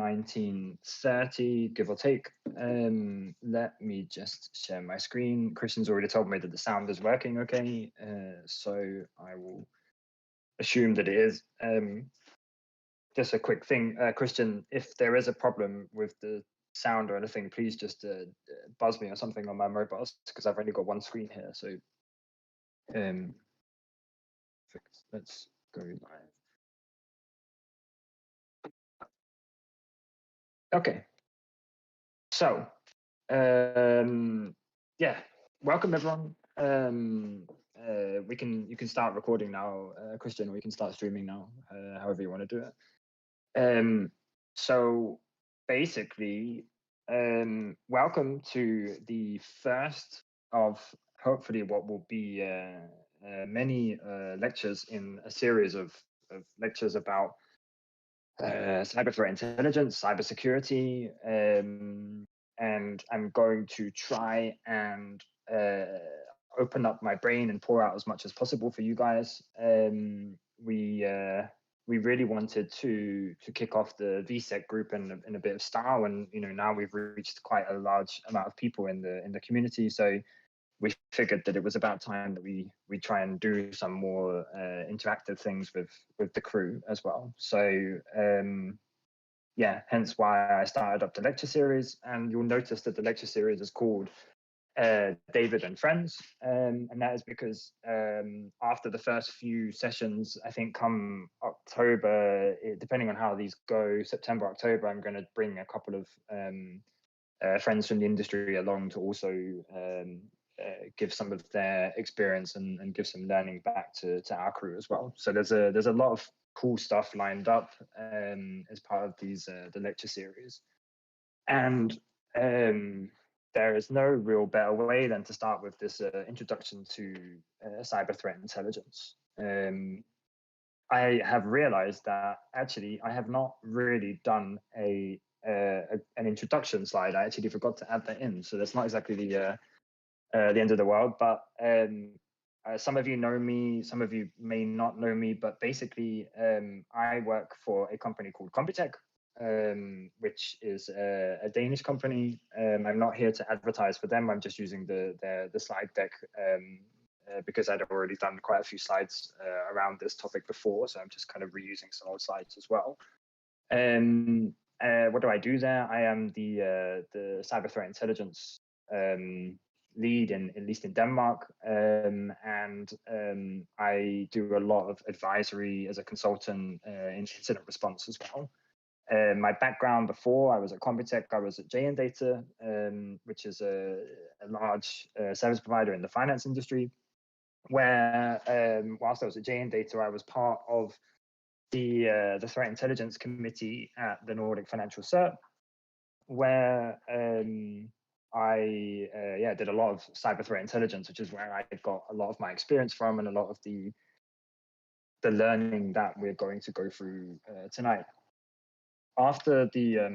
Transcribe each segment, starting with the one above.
1930, give or take. Let me just share my screen. Christian's already told me that the sound is working okay, so I will assume that it is. Just a quick thing, Christian, if there is a problem with the sound or anything, please just buzz me or something on my mobile, because I've only got one screen here. So let's go live. Okay. So yeah, welcome everyone. You can start recording now, Christian, or you can start streaming now, however you want to do it. So basically, welcome to the first of hopefully what will be many lectures in a series of lectures about cyber threat intelligence, cybersecurity, and I'm going to try and open up my brain and pour out as much as possible for you guys. We really wanted to kick off the VSEC group in a bit of style, and now we've reached quite a large amount of people in the community. So we figured that it was about time that we try and do some more interactive things with the crew as well. So yeah, hence why I started up the lecture series, and you'll notice that the lecture series is called David and Friends, and that is because after the first few sessions, I think come October, depending on how these go, September, October, I'm going to bring a couple of friends from the industry along to also give some of their experience and give some learning back to our crew as well. So there's a lot of cool stuff lined up as part of these the lecture series, and there is no real better way than to start with this introduction to cyber threat intelligence. I have realized that actually I have not really done an introduction slide. I actually forgot to add that in, so that's not exactly the end of the world. But some of you know me, some of you may not know me, but basically I work for a company called Computech, which is a Danish company. I'm not here to advertise for them. I'm just using the slide deck because I'd already done quite a few slides around this topic before, so I'm just kind of reusing some old slides as well. What do I do there? I am the cyber threat intelligence lead at least in Denmark, and I do a lot of advisory as a consultant in incident response as well. My background before I was at Computech, I was at JN Data, which is a large service provider in the finance industry, where whilst I was at JN Data, I was part of the threat intelligence committee at the Nordic Financial Cert, where I did a lot of cyber threat intelligence, which is where I got a lot of my experience from and a lot of the learning that we're going to go through tonight. After the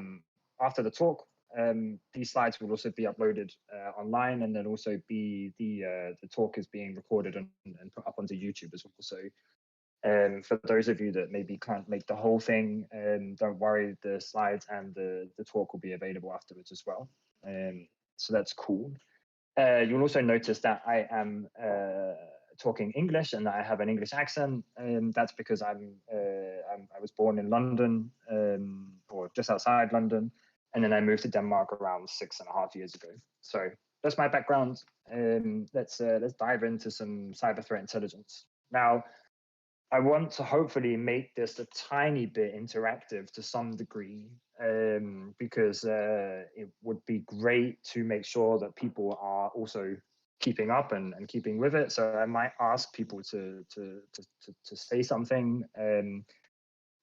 talk, these slides will also be uploaded online, and then also be the talk is being recorded and put up onto YouTube as well. So for those of you that maybe can't make the whole thing, don't worry, the slides and the talk will be available afterwards as well. So that's cool. You'll also notice that I am talking English and that I have an English accent, and that's because I was born in London, or just outside London, and then I moved to Denmark around 6.5 years ago. So that's my background. Let's dive into some cyber threat intelligence. Now, I want to hopefully make this a tiny bit interactive to some degree, because it would be great to make sure that people are also keeping up and keeping with it. So I might ask people to say something.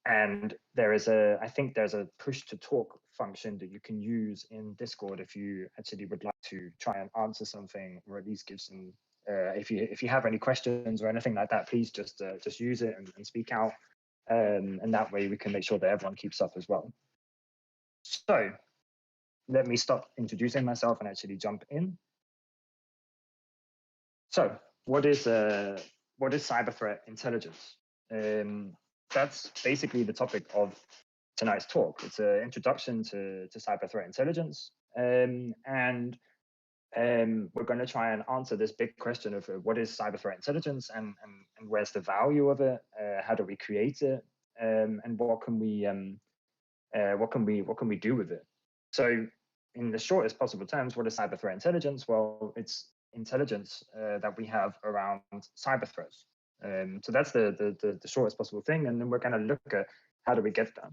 And I think there's a push to talk function that you can use in Discord if you actually would like to try and answer something, or at least give some. If you have any questions or anything like that, please just use it and speak out, and that way we can make sure that everyone keeps up as well. So let me stop introducing myself and actually jump in. So what is cyber threat intelligence? That's basically the topic of tonight's talk. It's an introduction to cyber threat intelligence. We're going to try and answer this big question of what is cyber threat intelligence and where's the value of it? How do we create it? And what can we do with it? So, in the shortest possible terms, what is cyber threat intelligence? Well, it's intelligence that we have around cyber threats. So that's the shortest possible thing, and then we're going to look at how do we get there.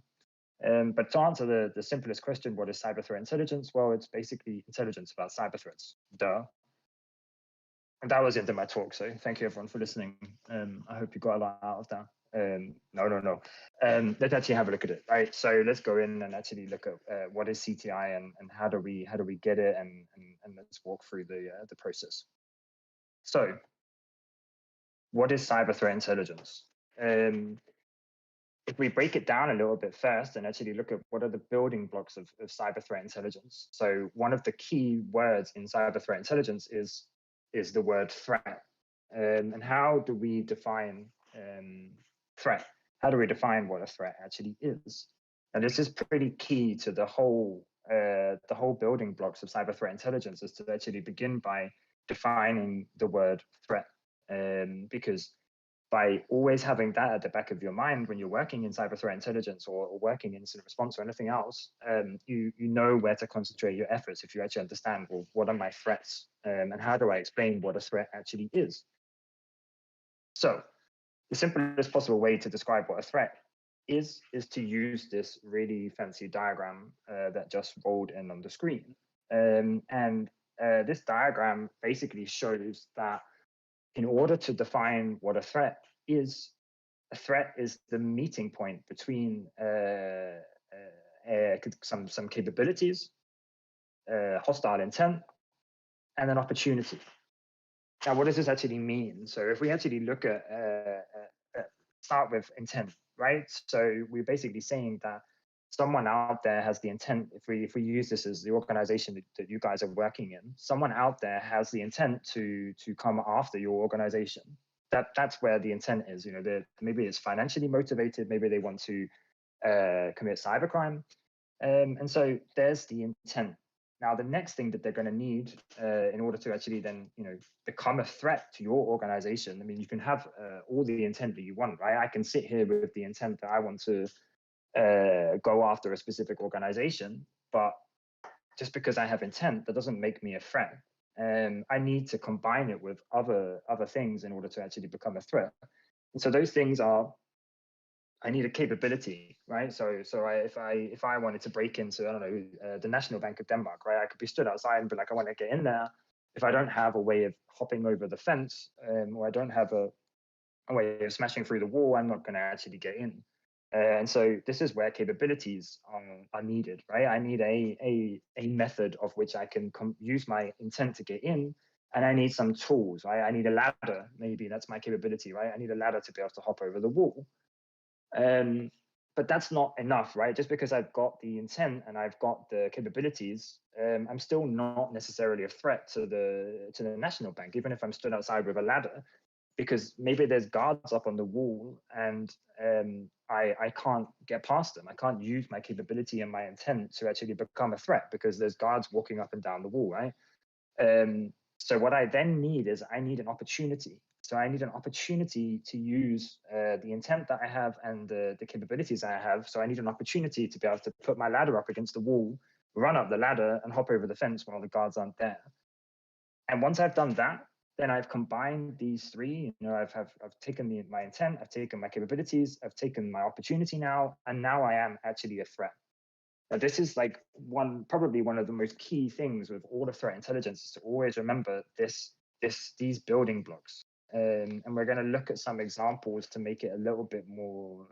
But to answer the simplest question, what is cyber threat intelligence? Well, it's basically intelligence about cyber threats. Duh. And that was the end of my talk. So thank you everyone for listening. I hope you got a lot out of that. No. Let's actually have a look at it, right? So let's go in and actually look at what is CTI and how do we get it, and let's walk through the process. So, what is cyber threat intelligence? If we break it down a little bit first and actually look at what are the building blocks of cyber threat intelligence. So one of the key words in cyber threat intelligence is the word threat. And how do we define threat? How do we define what a threat actually is? And this is pretty key to the whole building blocks of cyber threat intelligence, is to actually begin by defining the word threat. Because by always having that at the back of your mind when you're working in cyber threat intelligence or working in incident response or anything else, you know where to concentrate your efforts if you actually understand, well, what are my threats, and how do I explain what a threat actually is? So the simplest possible way to describe what a threat is to use this really fancy diagram that just rolled in on the screen. This diagram basically shows that in order to define what a threat is the meeting point between some capabilities, hostile intent, and an opportunity. Now, what does this actually mean? So if we actually look at, start with intent, right? So we're basically saying that someone out there has the intent, if we use this as the organization that you guys are working in, someone out there has the intent to come after your organization. That's where the intent is. You know, maybe it's financially motivated, maybe they want to commit cybercrime. And so there's the intent. Now, the next thing that they're going to need in order to actually then, become a threat to your organization. I mean, you can have all the intent that you want, right? I can sit here with the intent that I want to go after a specific organization, but just because I have intent, that doesn't make me a threat. I need to combine it with other things in order to actually become a threat. And so those things are, I need a capability, right? So if I wanted to break into, I don't know, the National Bank of Denmark, right? I could be stood outside and be like, I want to get in there. If I don't have a way of hopping over the fence, or I don't have a way of smashing through the wall, I'm not going to actually get in. And so this is where capabilities are needed, right? I need a method of which I can use my intent to get in, and I need some tools, right? I need a ladder, maybe that's my capability, right? I need a ladder to be able to hop over the wall. But that's not enough, right? Just because I've got the intent and I've got the capabilities, I'm still not necessarily a threat to the National Bank, even if I'm stood outside with a ladder, because maybe there's guards up on the wall and I can't get past them. I can't use my capability and my intent to actually become a threat because there's guards walking up and down the wall, right? So what I then need is I need an opportunity. So I need an opportunity to use the intent that I have and the capabilities I have. So I need an opportunity to be able to put my ladder up against the wall, run up the ladder and hop over the fence while the guards aren't there. And once I've done that, then I've combined these three. I've taken my intent, I've taken my capabilities, I've taken my opportunity now, and now I am actually a threat. Now, this is like probably one of the most key things with all of threat intelligence, is to always remember these building blocks. And we're going to look at some examples to make it a little bit more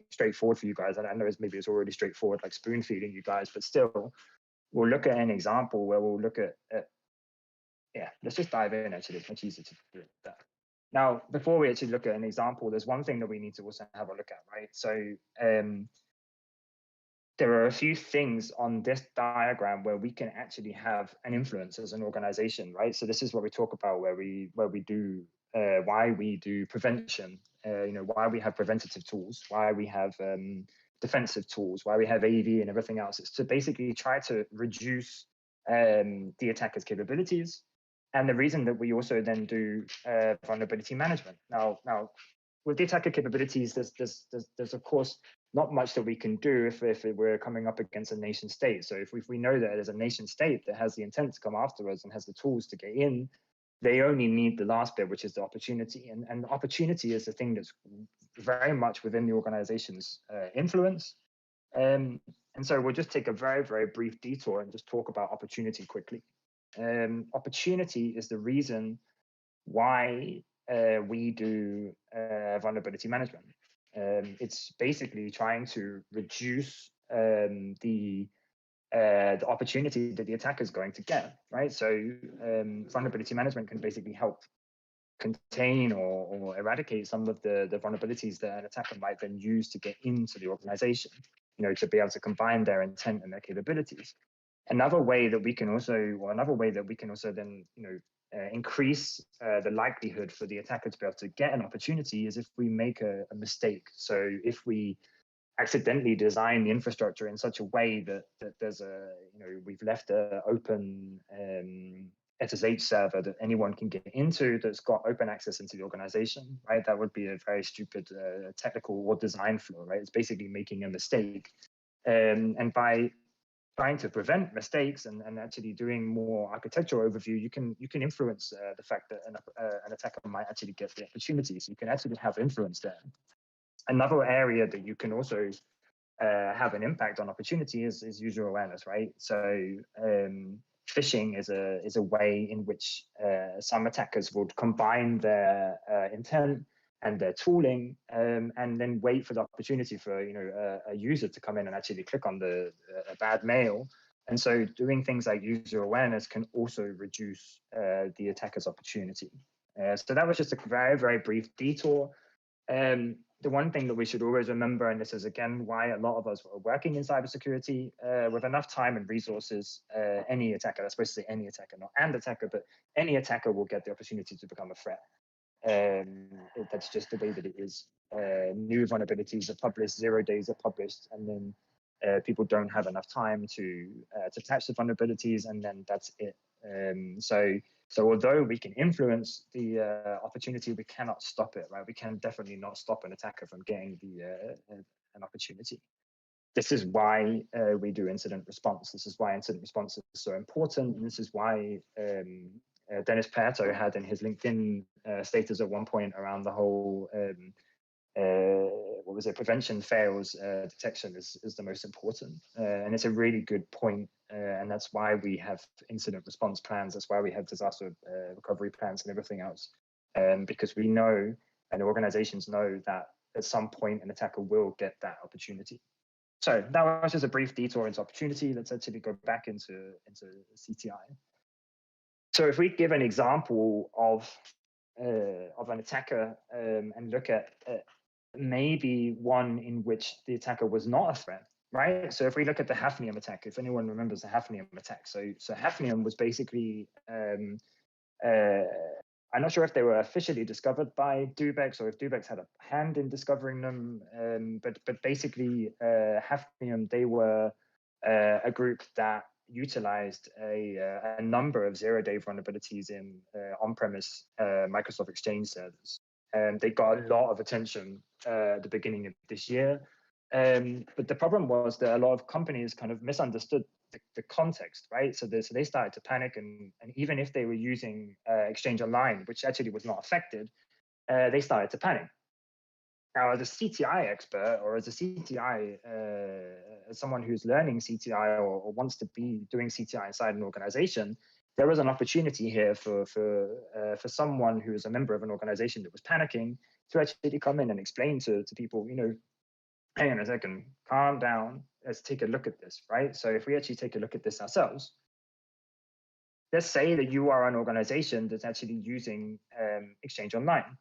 straightforward for you guys. And I know maybe it's already straightforward, like spoon feeding you guys, but still, we'll look at an example where we'll look at let's just dive in. Actually, it's much easier to do that. Now, before we actually look at an example, there's one thing that we need to also have a look at, right? So there are a few things on this diagram where we can actually have an influence as an organization, right? So this is what we talk about why we do prevention, why we have preventative tools, why we have defensive tools, why we have AV and everything else. It's to basically try to reduce the attacker's capabilities. And the reason that we also then do vulnerability management. Now, with the attacker capabilities, there's of course not much that we can do if we're coming up against a nation state. So if we know that there's a nation state that has the intent to come after us and has the tools to get in, they only need the last bit, which is the opportunity. And the opportunity is the thing that's very much within the organization's influence. And so we'll just take a very, very brief detour and just talk about opportunity quickly. Opportunity is the reason why we do vulnerability management. It's basically trying to reduce the opportunity that the attacker is going to get, right? So vulnerability management can basically help contain or eradicate some of the vulnerabilities that an attacker might then use to get into the organization, to be able to combine their intent and their capabilities. Another way that we can also then, increase the likelihood for the attacker to be able to get an opportunity is if we make a mistake. So if we accidentally design the infrastructure in such a way that there's we've left an open SSH server that anyone can get into that's got open access into the organization, right? That would be a very stupid technical or design flaw, right? It's basically making a mistake. And by trying to prevent mistakes and actually doing more architectural overview, you can influence the fact that an attacker might actually get the opportunity. So you can actually have influence there. Another area that you can also have an impact on opportunity is user awareness, right? So phishing is a way in which some attackers would combine their intent and their tooling, and then wait for the opportunity for a user to come in and actually click on a bad mail. And so doing things like user awareness can also reduce the attacker's opportunity. So that was just a very, very brief detour. The one thing that we should always remember, and this is again why a lot of us are working in cybersecurity, with enough time and resources, any attacker, that's supposed to say any attacker, not an attacker, but any attacker will get the opportunity to become a threat. That's just the way that it is. New vulnerabilities are published, 0 days are published, and then people don't have enough time to patch the vulnerabilities, and then that's it. So although we can influence the opportunity, we cannot stop it, right? We can definitely not stop an attacker from getting an opportunity. This is why we do incident response. This is why incident response is so important. And this is why Dennis Perto had in his LinkedIn status at one point around the whole, prevention fails, detection is the most important. And it's a really good point. And that's why we have incident response plans. That's why we have disaster recovery plans and everything else. Because we know, and organizations know, that at some point an attacker will get that opportunity. So that was just a brief detour into opportunity. Let's actually go back into CTI. So if we give an example of an attacker and look at maybe one in which the attacker was not a threat, right? So if we look at the Hafnium attack, if anyone remembers the Hafnium attack, so Hafnium was basically, I'm not sure if they were officially discovered by Dubex or if Dubex had a hand in discovering them, but basically Hafnium, they were a group that utilized a number of zero-day vulnerabilities in on-premise Microsoft Exchange servers. And they got a lot of attention at the beginning of this year. But the problem was that a lot of companies kind of misunderstood the context, right? So they started to panic, and even if they were using Exchange Online, which actually was not affected, they started to panic. Now, as a CTI expert, or as a CTI, as someone who's learning CTI or wants to be doing CTI inside an organization, there was an opportunity here for someone who is a member of an organization that was panicking to actually come in and explain to people, hang on a second, calm down, let's take a look at this, right? So if we actually take a look at this ourselves, let's say that you are an organization that's actually using Exchange Online.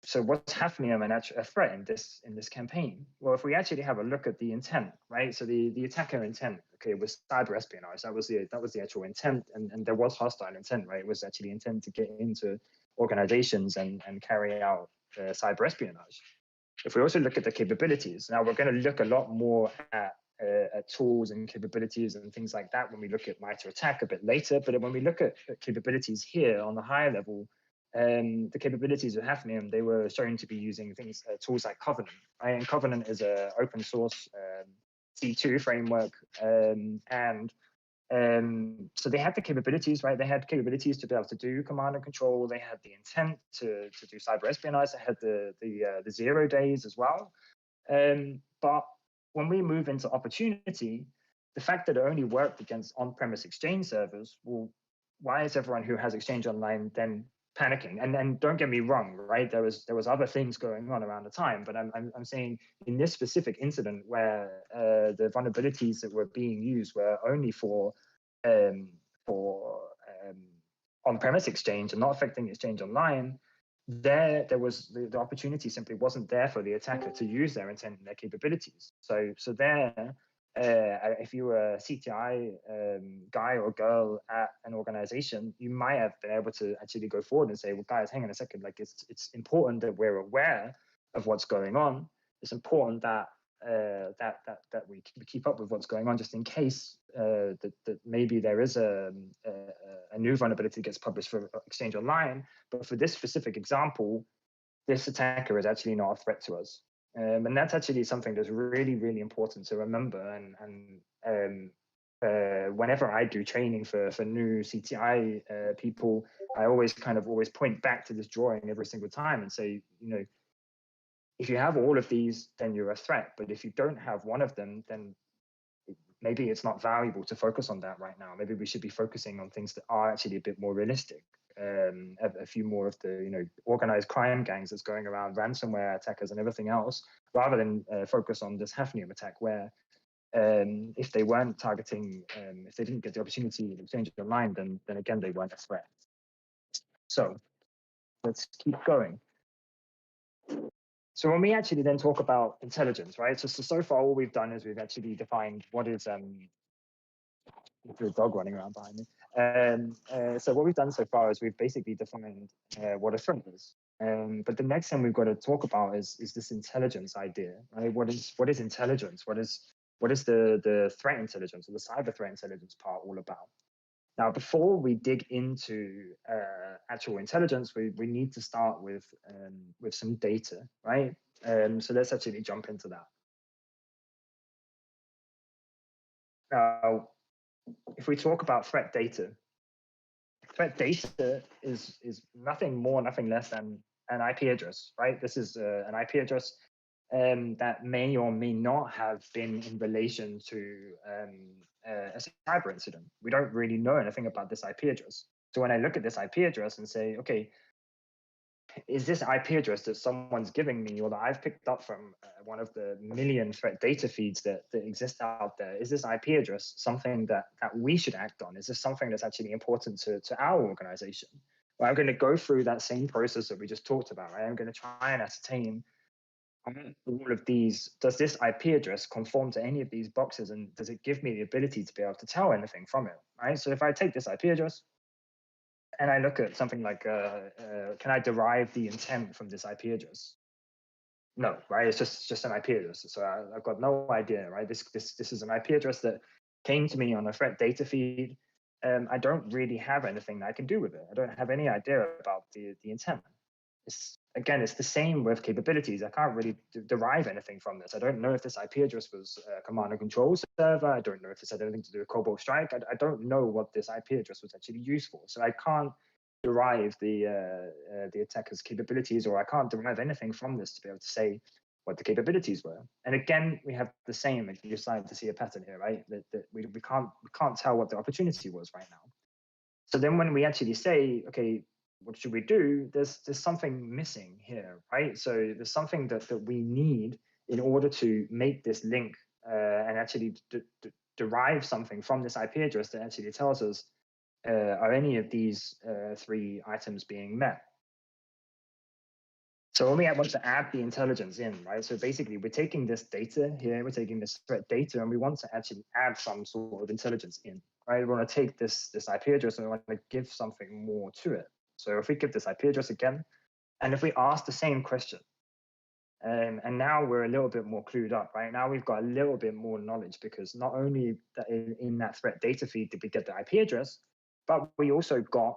So what's happening a threat in this campaign? Well, if we actually have a look at the intent, right? So the attacker intent, okay, was cyber espionage. That was the actual intent, and there was hostile intent, right? It was actually intent to get into organizations and carry out cyber espionage. If we also look at the capabilities, now we're going to look a lot more at tools and capabilities and things like that when we look at MITRE ATT&CK a bit later. But when we look at capabilities here on the higher level, the capabilities of Hafnium, they were shown to be using things, tools like Covenant, right? And Covenant is an open source C2 framework, and so they had the capabilities, right? They had capabilities to be able to do command and control. They had the intent to do cyber espionage. They had the 0 days as well. But when we move into opportunity, the fact that it only worked against on-premise Exchange servers, well, why is everyone who has Exchange Online then panicking? And don't get me wrong, right? There was other things going on around the time, but I'm saying in this specific incident where the vulnerabilities that were being used were only for on-premise Exchange and not affecting Exchange Online, there was the opportunity simply wasn't there for the attacker to use their intent and their capabilities. So there, if you were a CTI guy or girl at an organization, you might have been able to actually go forward and say, well, guys, hang on a second, like it's important that we're aware of what's going on. It's important that that we keep up with what's going on, just in case that maybe there is a new vulnerability gets published for Exchange Online. But for this specific example, this attacker is actually not a threat to us, and that's actually something that's really, really important to remember. And whenever I do training for new CTI people, I always point back to this drawing every single time and say, if you have all of these, then you're a threat. But if you don't have one of them, then maybe it's not valuable to focus on that right now. Maybe we should be focusing on things that are actually a bit more realistic. A few more of the organized crime gangs that's going around, ransomware attackers and everything else, rather than focus on this Hafnium attack where if they weren't targeting, if they didn't get the opportunity to change their mind, then again, they weren't a threat. So let's keep going. So when we actually then talk about intelligence, right? So far, all we've done is we've actually defined what is there's a dog running around behind me. So what we've done so far is we've basically defined what a threat is. But the next thing we've got to talk about is this intelligence idea, right? What is intelligence? What is the threat intelligence or the cyber threat intelligence part all about? Now, before we dig into actual intelligence, we need to start with some data, right? So let's actually jump into that. Now, if we talk about threat data is nothing more, nothing less than an IP address, right? This is an IP address that may or may not have been in relation to a cyber incident. We don't really know anything about this IP address. So when I look at this IP address and say, okay, is this IP address that someone's giving me or that I've picked up from one of the million threat data feeds that exist out there, is this IP address something that we should act on? Is this something that's actually important to our organization? Well, I'm going to go through that same process that we just talked about, right? I'm going to try and ascertain all of these. Does this IP address conform to any of these boxes, and does it give me the ability to be able to tell anything from it, right? So if I take this IP address, and I look at something like, can I derive the intent from this IP address? No, right? It's just an IP address. So I've got no idea, right? This is an IP address that came to me on a threat data feed. I don't really have anything that I can do with it. I don't have any idea about the intent. It's the same with capabilities. I can't really derive anything from this. I don't know if this IP address was a command and control server. I don't know if this had anything to do with Cobalt Strike. I don't know what this IP address was actually used for. So I can't derive the attacker's capabilities, or I can't derive anything from this to be able to say what the capabilities were. And again, we have the same. You're starting to see a pattern here, right? That we can't tell what the opportunity was right now. So then when we actually say, okay, what should we do? There's something missing here, right? So there's something that we need in order to make this link and actually derive something from this IP address that actually tells us, are any of these three items being met? So when we want to add the intelligence in, right? So basically we're taking this data here, we're taking this threat data, and we want to actually add some sort of intelligence in, right? We want to take this IP address and we want to give something more to it. So if we give this IP address again, and if we ask the same question, And now we're a little bit more clued up, right? Now we've got a little bit more knowledge, because not only that in that threat data feed did we get the IP address, but we also got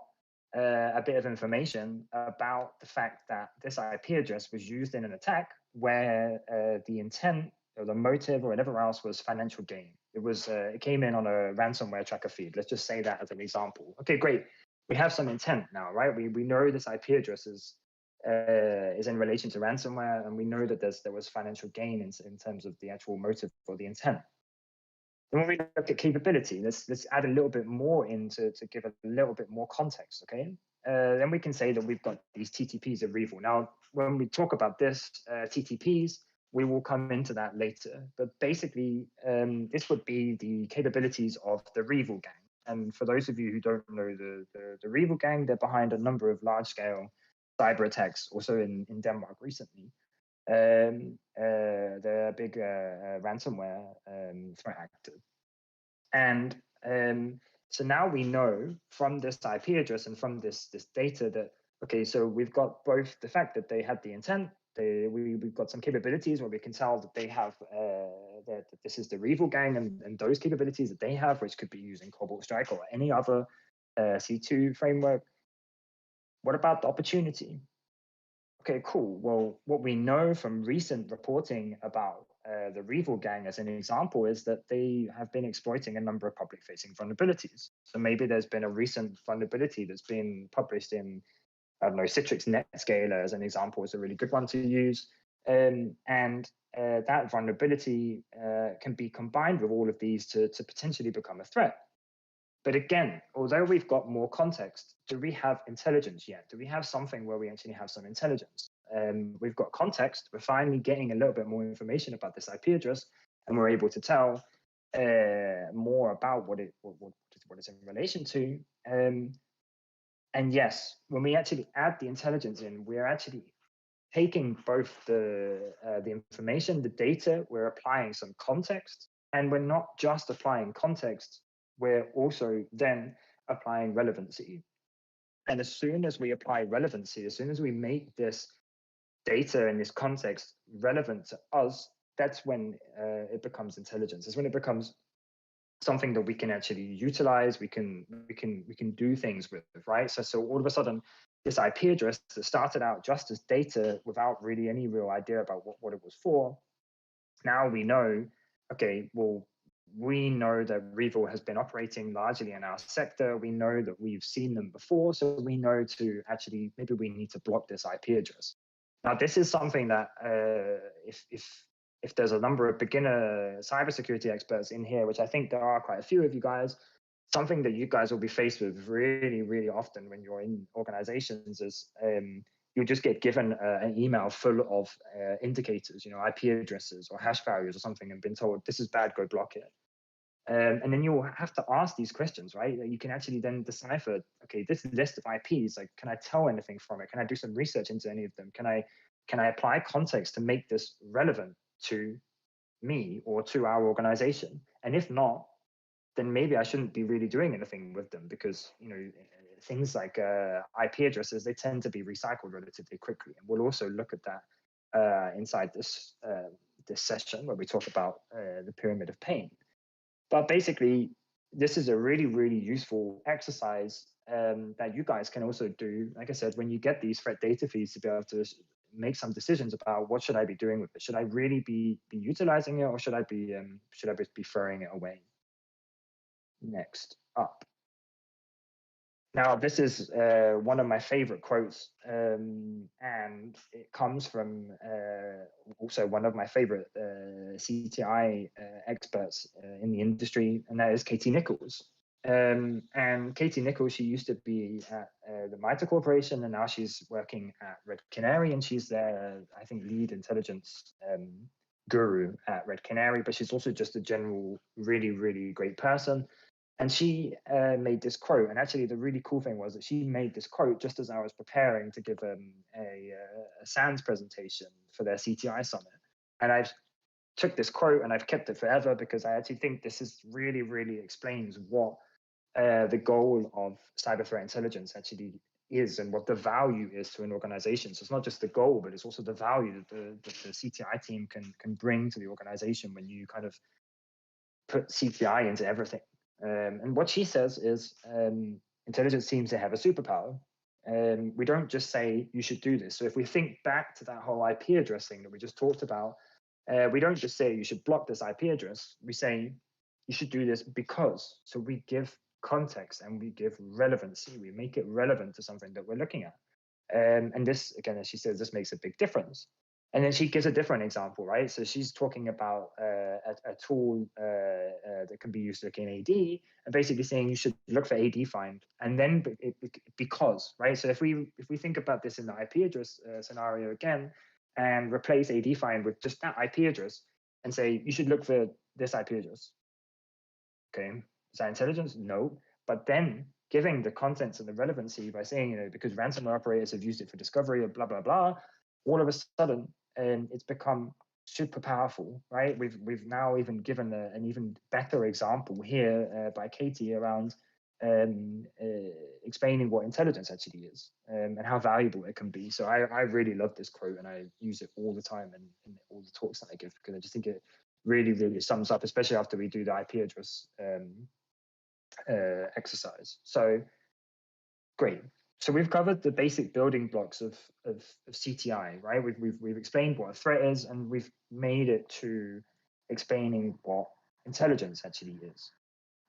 a bit of information about the fact that this IP address was used in an attack where the intent or the motive or whatever else was financial gain. It came in on a ransomware tracker feed. Let's just say that as an example. Okay, great. We have some intent now, right? We know this IP address is in relation to ransomware, and we know that there was financial gain in terms of the actual motive or the intent. Then when we look at capability, let's add a little bit more in to give a little bit more context, okay? Then we can say that we've got these TTPs of REvil. Now, when we talk about this, TTPs, we will come into that later. But basically, this would be the capabilities of the REvil gang. And for those of you who don't know the REvil gang, they're behind a number of large-scale cyber attacks, also in Denmark recently. They're a big ransomware threat actor. And so now we know from this IP address and from this data that, okay, so we've got both the fact that they had the intent, we've got some capabilities where we can tell that they have, that this is the REvil gang, and those capabilities that they have, which could be using Cobalt Strike or any other C2 framework. What about the opportunity? Okay, cool. Well, what we know from recent reporting about the REvil gang, as an example, is that they have been exploiting a number of public-facing vulnerabilities. So maybe there's been a recent vulnerability that's been published in, I don't know, Citrix NetScaler, as an example, is a really good one to use. And that vulnerability can be combined with all of these to potentially become a threat. But again, although we've got more context, do we have intelligence yet? Do we have something where we actually have some intelligence? We've got context. We're finally getting a little bit more information about this IP address, and we're able to tell more about what it's in relation to. And yes, when we actually add the intelligence in, we're actually taking both the information, the data, we're applying some context, and we're not just applying context, we're also then applying relevancy. And as soon as we apply relevancy, as soon as we make this data and this context relevant to us, that's when it becomes intelligence. It's when it becomes something that we can actually utilize, we can do things with, right? So all of a sudden, this IP address that started out just as data without really any real idea about what it was for, now we know, okay, well, we know that REvil has been operating largely in our sector. We know that we've seen them before, so we know to actually, maybe we need to block this IP address. Now, this is something that if there's a number of beginner cybersecurity experts in here, which I think there are quite a few of you guys, something that you guys will be faced with really, really often when you're in organizations is you'll just get given an email full of indicators, IP addresses or hash values or something, and been told, this is bad, go block it. And then you'll have to ask these questions, right? You can actually then decipher, okay, this list of IPs, like, can I tell anything from it? Can I do some research into any of them? Can I apply context to make this relevant to me or to our organization? And if not, then maybe I shouldn't be really doing anything with them, because things like IP addresses, they tend to be recycled relatively quickly. And we'll also look at that inside this session where we talk about the pyramid of pain. But basically, this is a really, really useful exercise that you guys can also do. Like I said, when you get these threat data feeds, to be able to make some decisions about what should I be doing with it. Should I really be utilizing it, or should I be throwing it away? Next up. Now, this is one of my favorite quotes, and it comes from also one of my favorite CTI experts in the industry, and that is Katie Nichols. And Katie Nichols, she used to be at the MITRE Corporation, and now she's working at Red Canary, and she's their, I think, lead intelligence guru at Red Canary, but she's also just a general, really, really great person. And she made this quote, and actually the really cool thing was that she made this quote just as I was preparing to give a SANS presentation for their CTI summit. And I took this quote and I've kept it forever, because I actually think this is really, really explains what the goal of cyber threat intelligence actually is and what the value is to an organization. So it's not just the goal, but it's also the value that the CTI team can bring to the organization when you kind of put CTI into everything. And what she says is intelligence teams to have a superpower. We don't just say you should do this. So if we think back to that whole IP address thing that we just talked about, we don't just say you should block this IP address. We say you should do this because. So we give context and we give relevancy. We make it relevant to something that we're looking at. And this, again, as she says, this makes a big difference. And then she gives a different example, right? So she's talking about a tool that can be used to look in AD, and basically saying you should look for AD find, and then because, right? So if we think about this in the IP address scenario again, and replace AD find with just that IP address, and say you should look for this IP address. Okay, is that intelligence? No, but then giving the contents and the relevancy by saying, you know, because ransomware operators have used it for discovery or blah blah blah, all of a sudden it's become super powerful, right? We've now even given an even better example here by Katie around explaining what intelligence actually is and how valuable it can be. So I really love this quote, and I use it all the time in all the talks that I give, because I just think it really sums up, especially after we do the IP address exercise. So great. So we've covered the basic building blocks of CTI, right? We've explained what a threat is, and we've made it to explaining what intelligence actually is.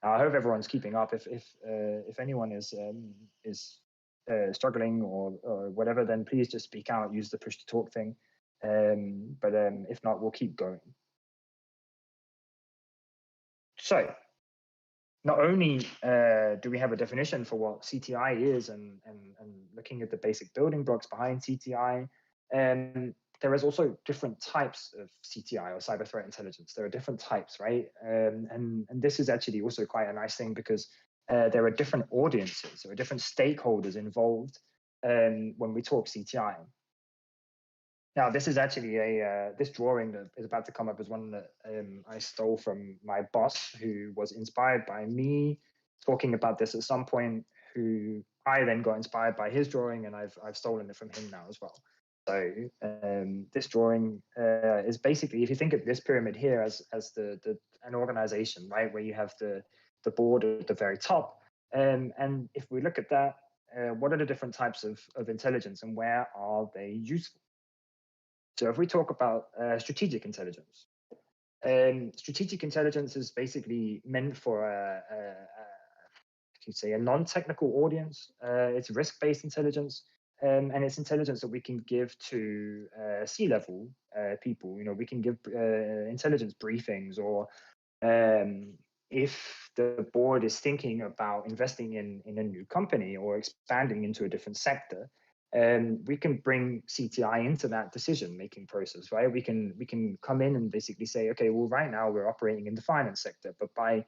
Now, I hope everyone's keeping up. If anyone is struggling or whatever, then please just speak out. Use the push to talk thing. But if not, we'll keep going. So not only do we have a definition for what CTI is and looking at the basic building blocks behind CTI, there is also different types of CTI or cyber threat intelligence. There are different types, right? And this is actually also quite a nice thing, because there are different audiences, there are different stakeholders involved when we talk CTI. Now, this is actually this drawing that is about to come up is one that I stole from my boss, who was inspired by me talking about this at some point, who I then got inspired by his drawing, and I've stolen it from him now as well. So this drawing is basically, if you think of this pyramid here as an organization, right, where you have the board at the very top, and if we look at that, what are the different types of intelligence and where are they useful? So if we talk about strategic intelligence, strategic intelligence is basically meant for a non-technical audience. It's risk-based intelligence, and it's intelligence that we can give to C-level people. You know, we can give intelligence briefings, or if the board is thinking about investing in a new company or expanding into a different sector, we can bring CTI into that decision-making process, right? We can come in and basically say, okay, well, right now we're operating in the finance sector, but by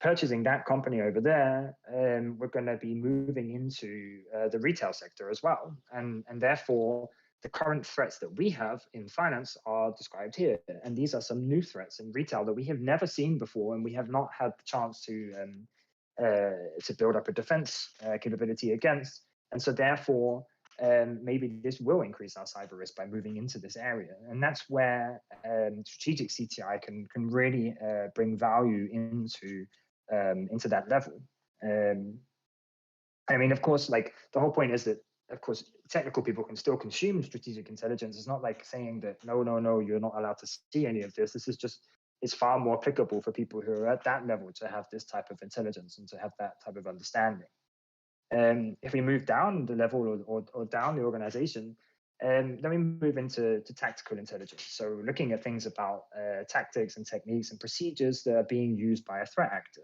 purchasing that company over there, we're going to be moving into the retail sector as well, and therefore the current threats that we have in finance are described here, and these are some new threats in retail that we have never seen before, and we have not had the chance to build up a defense capability against, and so therefore maybe this will increase our cyber risk by moving into this area. And that's where strategic CTI can really bring value into that level. I mean, of course, like the whole point is that, of course, technical people can still consume strategic intelligence. It's not like saying that, no, you're not allowed to see any of this. This is just, it's far more applicable for people who are at that level to have this type of intelligence and to have that type of understanding. If we move down the level or down the organization, then we move into tactical intelligence. So looking at things about tactics and techniques and procedures that are being used by a threat actor.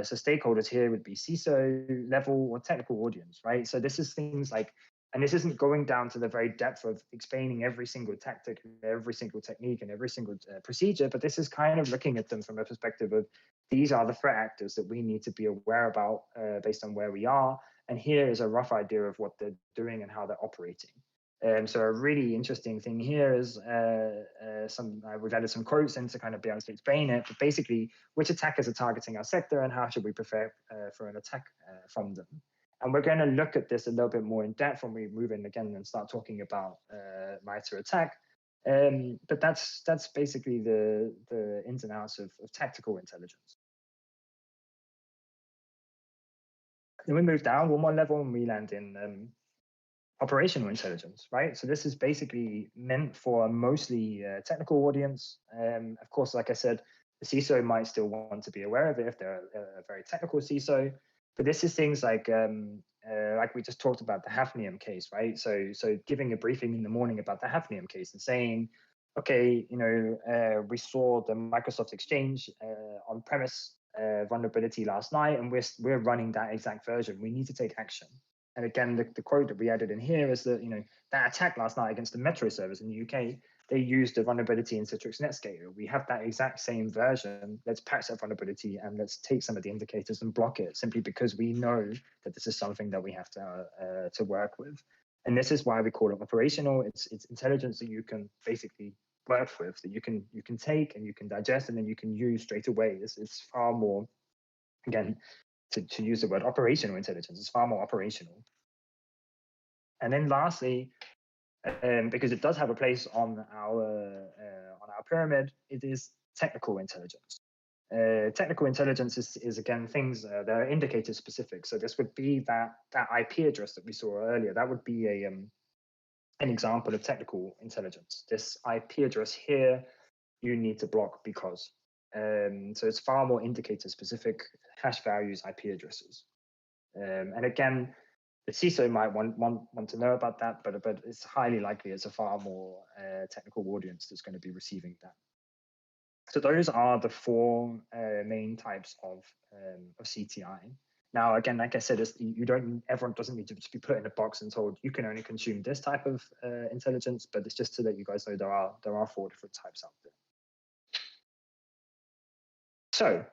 So stakeholders here would be CISO level or technical audience, right? So this is things like, and this isn't going down to the very depth of explaining every single tactic, every single technique, and every single procedure, but this is kind of looking at them from a perspective of, these are the threat actors that we need to be aware about based on where we are. And here is a rough idea of what they're doing and how they're operating. So a really interesting thing here is we've added some quotes in to kind of be able to explain it, but basically which attackers are targeting our sector and how should we prepare for an attack from them. And we're going to look at this a little bit more in depth when we move in again and start talking about MITRE ATT&CK. But that's basically the ins and outs of tactical intelligence. Then we move down one more level and we land in operational intelligence, right? So this is basically meant for a mostly technical audience. Of course, like I said, the CISO might still want to be aware of it if they're a very technical CISO. But this is things like we just talked about the Hafnium case, right? So giving a briefing in the morning about the Hafnium case and saying, okay, we saw the Microsoft Exchange on-premise vulnerability last night, and we're running that exact version. We need to take action. And again, the quote that we added in here is that that attack last night against the Metro servers in the UK, they used a vulnerability in Citrix NetScaler. We have that exact same version. Let's patch that vulnerability and let's take some of the indicators and block it, simply because we know that this is something that we have to work with. And this is why we call it operational. It's intelligence that you can basically work with, that you can take and you can digest and then you can use straight away. It's far more, again, to use the word operational intelligence, it's far more operational. And then lastly, because it does have a place on our pyramid, it is technical intelligence. Technical intelligence is again things that are indicator specific. So this would be that IP address that we saw earlier. That would be an example of technical intelligence. This IP address here, you need to block because. So it's far more indicator specific, hash values, IP addresses. And again, the CISO might want to know about that, but it's highly likely it's a far more technical audience that's going to be receiving that. So those are the four main types of CTI. Now, again, like I said, everyone doesn't need to just be put in a box and told you can only consume this type of intelligence, but it's just to let you guys know there are four different types out there. So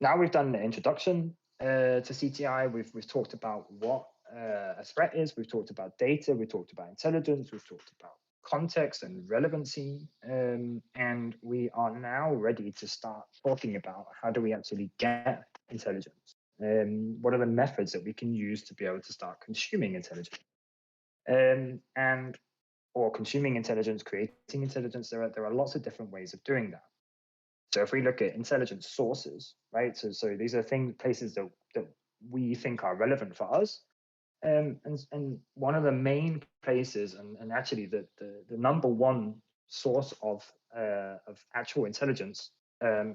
now we've done the introduction to CTI. We've talked about what a threat is. We've talked about data. We've talked about intelligence. We've talked about context and relevancy. And we are now ready to start talking about how do we actually get intelligence? What are the methods that we can use to be able to start consuming intelligence? Or consuming intelligence, creating intelligence. There are lots of different ways of doing that. So if we look at intelligence sources, right? So these are places that we think are relevant for us. And one of the main places, and actually the number one source of actual intelligence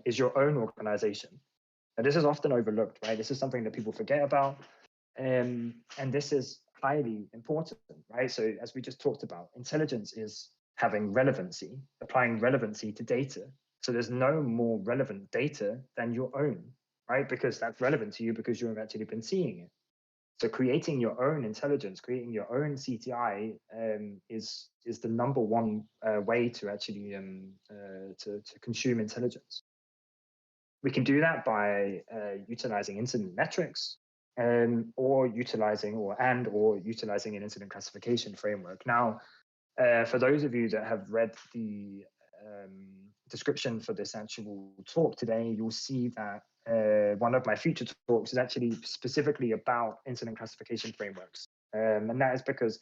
is your own organization. And this is often overlooked, right? This is something that people forget about. And this is highly important, right? So as we just talked about, intelligence is having relevancy, applying relevancy to data. So there's no more relevant data than your own, right? Because that's relevant to you because you've actually been seeing it. So creating your own intelligence, creating your own CTI is the number one way to actually to consume intelligence. We can do that by utilizing incident metrics or utilizing an incident classification framework. Now, for those of you that have read the description for this actual talk today, you'll see that one of my future talks is actually specifically about incident classification frameworks. And that is because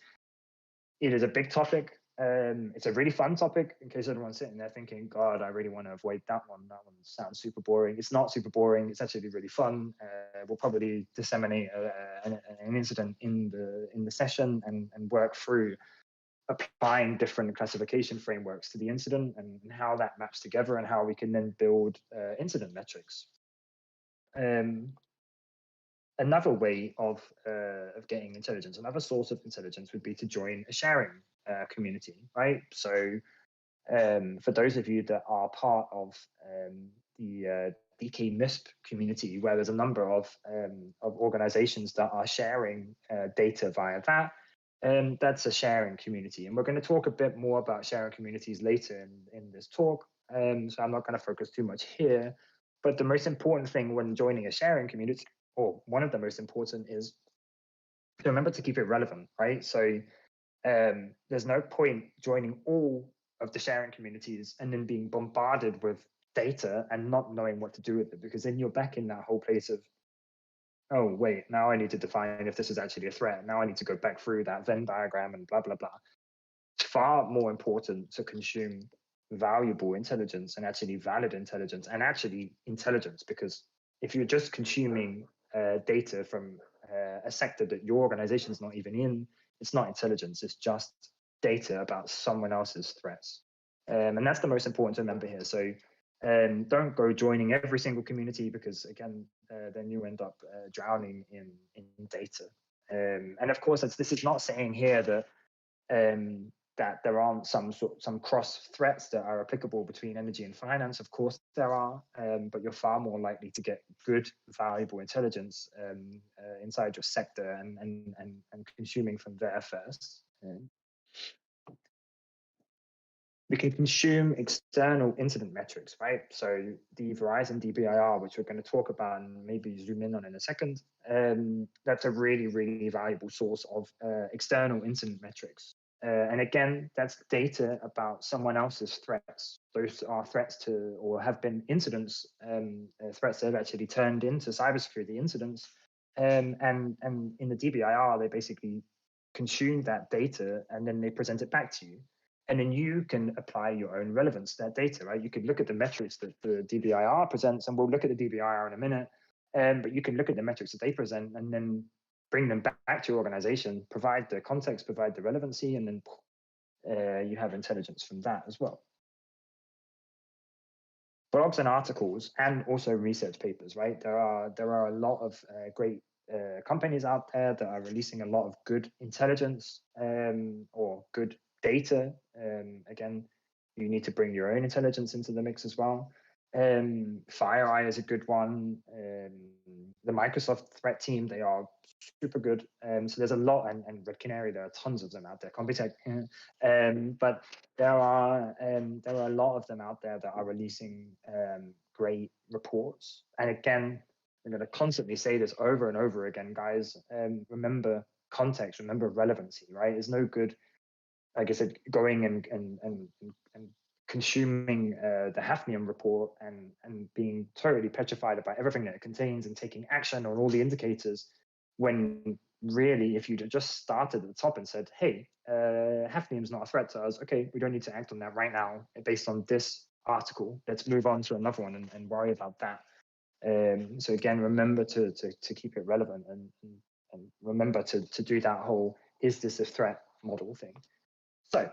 it is a big topic. It's a really fun topic, in case everyone's sitting there thinking, God, I really want to avoid that one. That one sounds super boring. It's not super boring. It's actually really fun. We'll probably disseminate an incident in the session and work through applying different classification frameworks to the incident and how that maps together and how we can then build incident metrics. Another way of getting intelligence, another source of intelligence would be to join a sharing community, right? So for those of you that are part of the DK MISP community, where there's a number of organizations that are sharing data via that, that's a sharing community. And we're going to talk a bit more about sharing communities later in this talk. So I'm not going to focus too much here. But the most important thing when joining a sharing community, or one of the most important, is to remember to keep it relevant, right? So there's no point joining all of the sharing communities and then being bombarded with data and not knowing what to do with it, because then you're back in that whole place of, oh, wait, now I need to define if this is actually a threat. Now I need to go back through that Venn diagram and blah, blah, blah. It's far more important to consume valuable intelligence and actually valid intelligence and actually intelligence, because if you're just consuming data from a sector that your organization is not even in, it's not intelligence, it's just data about someone else's threats. And that's the most important to remember here. So don't go joining every single community, because again, then you end up drowning in data. And of course, this is not saying here that that there aren't some cross threats that are applicable between energy and finance. Of course there are, but you're far more likely to get good, valuable intelligence inside your sector and consuming from there first. We can consume external incident metrics, right? So the Verizon DBIR, which we're going to talk about and maybe zoom in on in a second, that's a really, really valuable source of external incident metrics. And again, that's data about someone else's threats. Those are threats to, or have been incidents, threats that have actually turned into cybersecurity incidents. And in the DBIR, they basically consume that data and then they present it back to you. And then you can apply your own relevance to that data, right? You could look at the metrics that the DBIR presents, and we'll look at the DBIR in a minute. But you can look at the metrics that they present and then bring them back to your organization, provide the context, provide the relevancy, and then you have intelligence from that as well. Blogs and articles, and also research papers, right? There are a lot of great companies out there that are releasing a lot of good intelligence or good data. Again, you need to bring your own intelligence into the mix as well. FireEye is a good one. The Microsoft threat team, they are super good. So there's a lot, and Red Canary, there are tons of them out there. Computech, but there are a lot of them out there that are releasing great reports. And again, I'm going to constantly say this over and over again, guys. Remember context, remember relevancy, right? It's no good, like I said, going and consuming the Hafnium report and being totally petrified about everything that it contains and taking action on all the indicators, when really, if you'd just started at the top and said, hey, Hafnium's not a threat to us, okay, we don't need to act on that right now based on this article, let's move on to another one and worry about that. So again, remember to keep it relevant and remember to do that whole, is this a threat model thing. So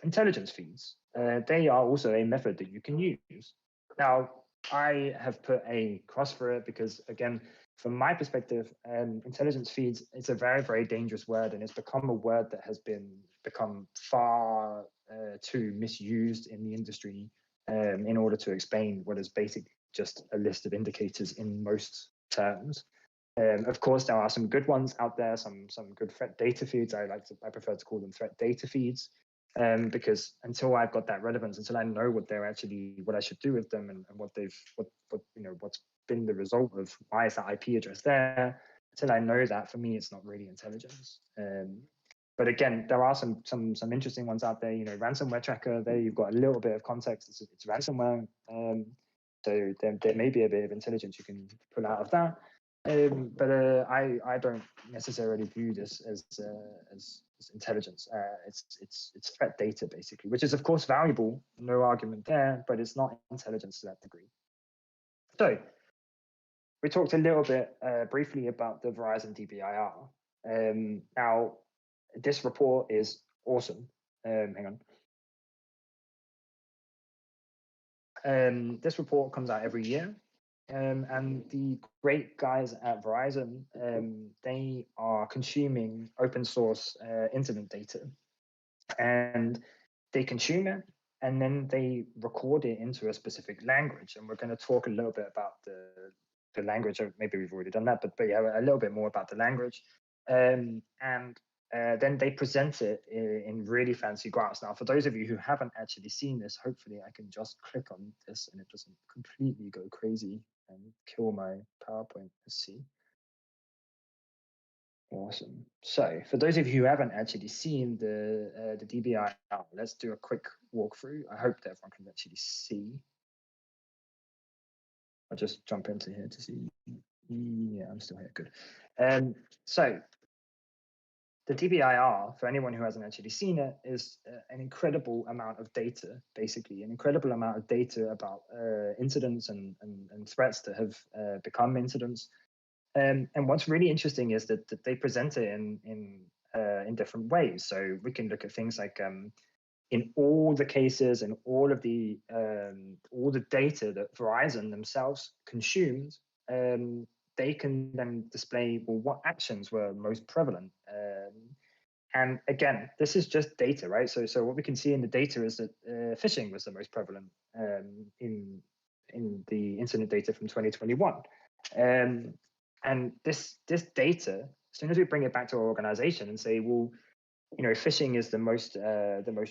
intelligence feeds, they are also a method that you can use. Now, I have put a cross for it because, again, from my perspective, intelligence feeds, it's a very, very dangerous word, and it's become a word that has become far too misused in the industry in order to explain what is basically just a list of indicators in most terms. Of course, there are some good ones out there, some good threat data feeds. I prefer to call them threat data feeds, because until I've got that relevance, until I know what I should do with them, and what's been the result of why is that IP address there, until I know that, for me, it's not really intelligence. But again, there are some interesting ones out there. Ransomware tracker. There you've got a little bit of context. It's ransomware. So there may be a bit of intelligence you can pull out of that. But I don't necessarily view this as intelligence. It's threat data, basically, which is of course valuable, no argument there, but it's not intelligence to that degree. So we talked a little bit briefly about the Verizon DBIR. Now, this report is awesome. Hang on. This report comes out every year. And the great guys at Verizon, they are consuming open source incident data, and they consume it and then they record it into a specific language. And we're going to talk a little bit about the language. Or maybe we've already done that, but yeah, a little bit more about the language. And then they present it in really fancy graphs. Now, for those of you who haven't actually seen this, hopefully I can just click on this and it doesn't completely go crazy and kill my PowerPoint. Let's see. Awesome. So for those of you who haven't actually seen the DBI, let's do a quick walkthrough. I hope that everyone can actually see. I'll just jump into here to see. Yeah, I'm still here. Good. So the DBIR, for anyone who hasn't actually seen it, is an incredible amount of data, basically, an incredible amount of data about incidents and threats that have become incidents. And what's really interesting is that they present it in different ways. So we can look at things like in all the cases and all the data that Verizon themselves consumed, they can then display, well, what actions were most prevalent. And again, this is just data, right? So what we can see in the data is that phishing was the most prevalent in the incident data from 2021. And this data, as soon as we bring it back to our organization and say, well, phishing is the most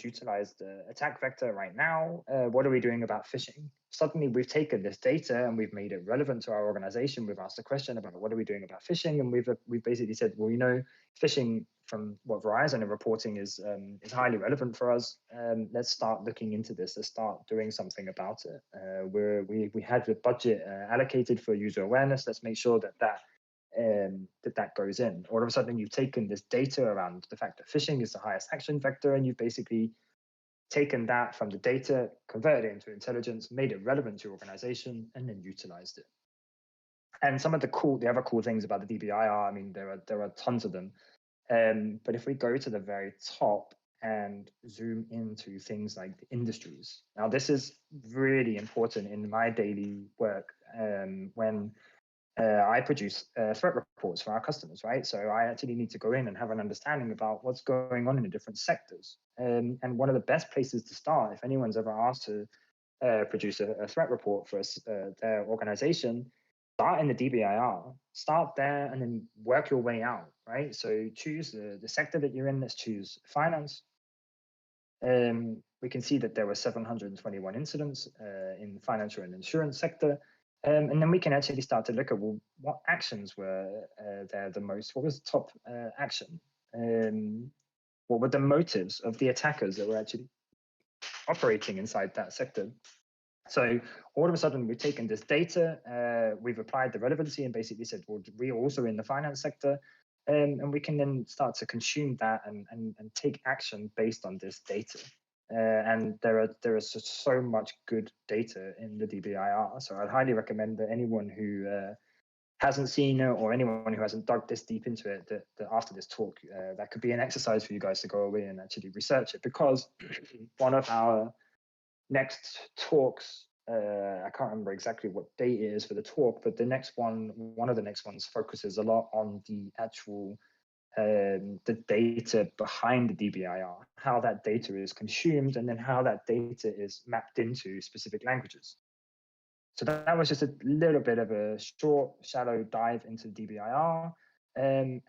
utilized attack vector right now. What are we doing about phishing? Suddenly, we've taken this data and we've made it relevant to our organization. We've asked a question about what are we doing about phishing, and we've basically said, well, phishing from what Verizon are reporting is highly relevant for us. Let's start looking into this. Let's start doing something about it. We had the budget allocated for user awareness. Let's make sure that goes in. All of a sudden, you've taken this data around the fact that phishing is the highest action vector, and you've basically taken that from the data, converted it into intelligence, made it relevant to your organization, and then utilized it. And some of the other cool things about the DBIR, I mean, there are tons of them. But if we go to the very top and zoom into things like the industries, now this is really important in my daily work when I produce threat reports for our customers, right? So I actually need to go in and have an understanding about what's going on in the different sectors. And one of the best places to start, if anyone's ever asked to produce a threat report for their organization, start in the DBIR, start there and then work your way out, right? So choose the sector that you're in. Let's choose finance. We can see that there were 721 incidents in financial and insurance sector. And then we can actually start to look at, well, what actions were there the most? What was the top action? What were the motives of the attackers that were actually operating inside that sector? So all of a sudden, we've taken this data, we've applied the relevancy and basically said, well, we're also in the finance sector. And we can then start to consume that and take action based on this data. And there is just so much good data in the DBIR. So I'd highly recommend that anyone who hasn't seen it or anyone who hasn't dug this deep into it, that after this talk, that could be an exercise for you guys to go away and actually research it. Because one of our next talks, I can't remember exactly what date it is for the talk, but one of the next ones focuses a lot on the actual the data behind the DBIR, how that data is consumed, and then how that data is mapped into specific languages. So that was just a little bit of a short, shallow dive into the DBIR and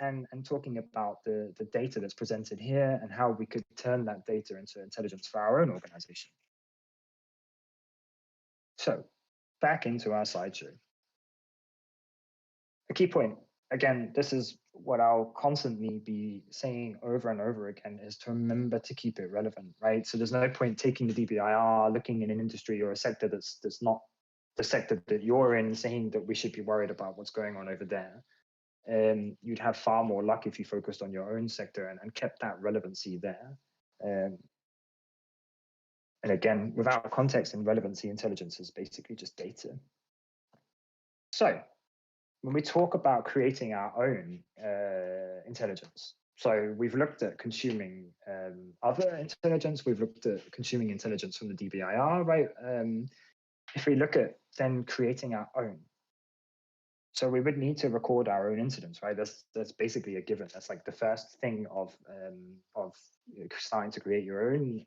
talking about the data that's presented here and how we could turn that data into intelligence for our own organization. So back into our slideshow. A key point, again, this is what I'll constantly be saying over and over again, is to remember to keep it relevant, right? So there's no point taking the DBIR, looking in an industry or a sector that's not the sector that you're in, saying that we should be worried about what's going on over there. You'd have far more luck if you focused on your own sector and kept that relevancy there. And again, without context and relevancy, intelligence is basically just data. So when we talk about creating our own intelligence, so we've looked at consuming other intelligence, we've looked at consuming intelligence from the DBIR, right? If we look at then creating our own, so we would need to record our own incidents, right? That's basically a given. That's like the first thing of starting to create your own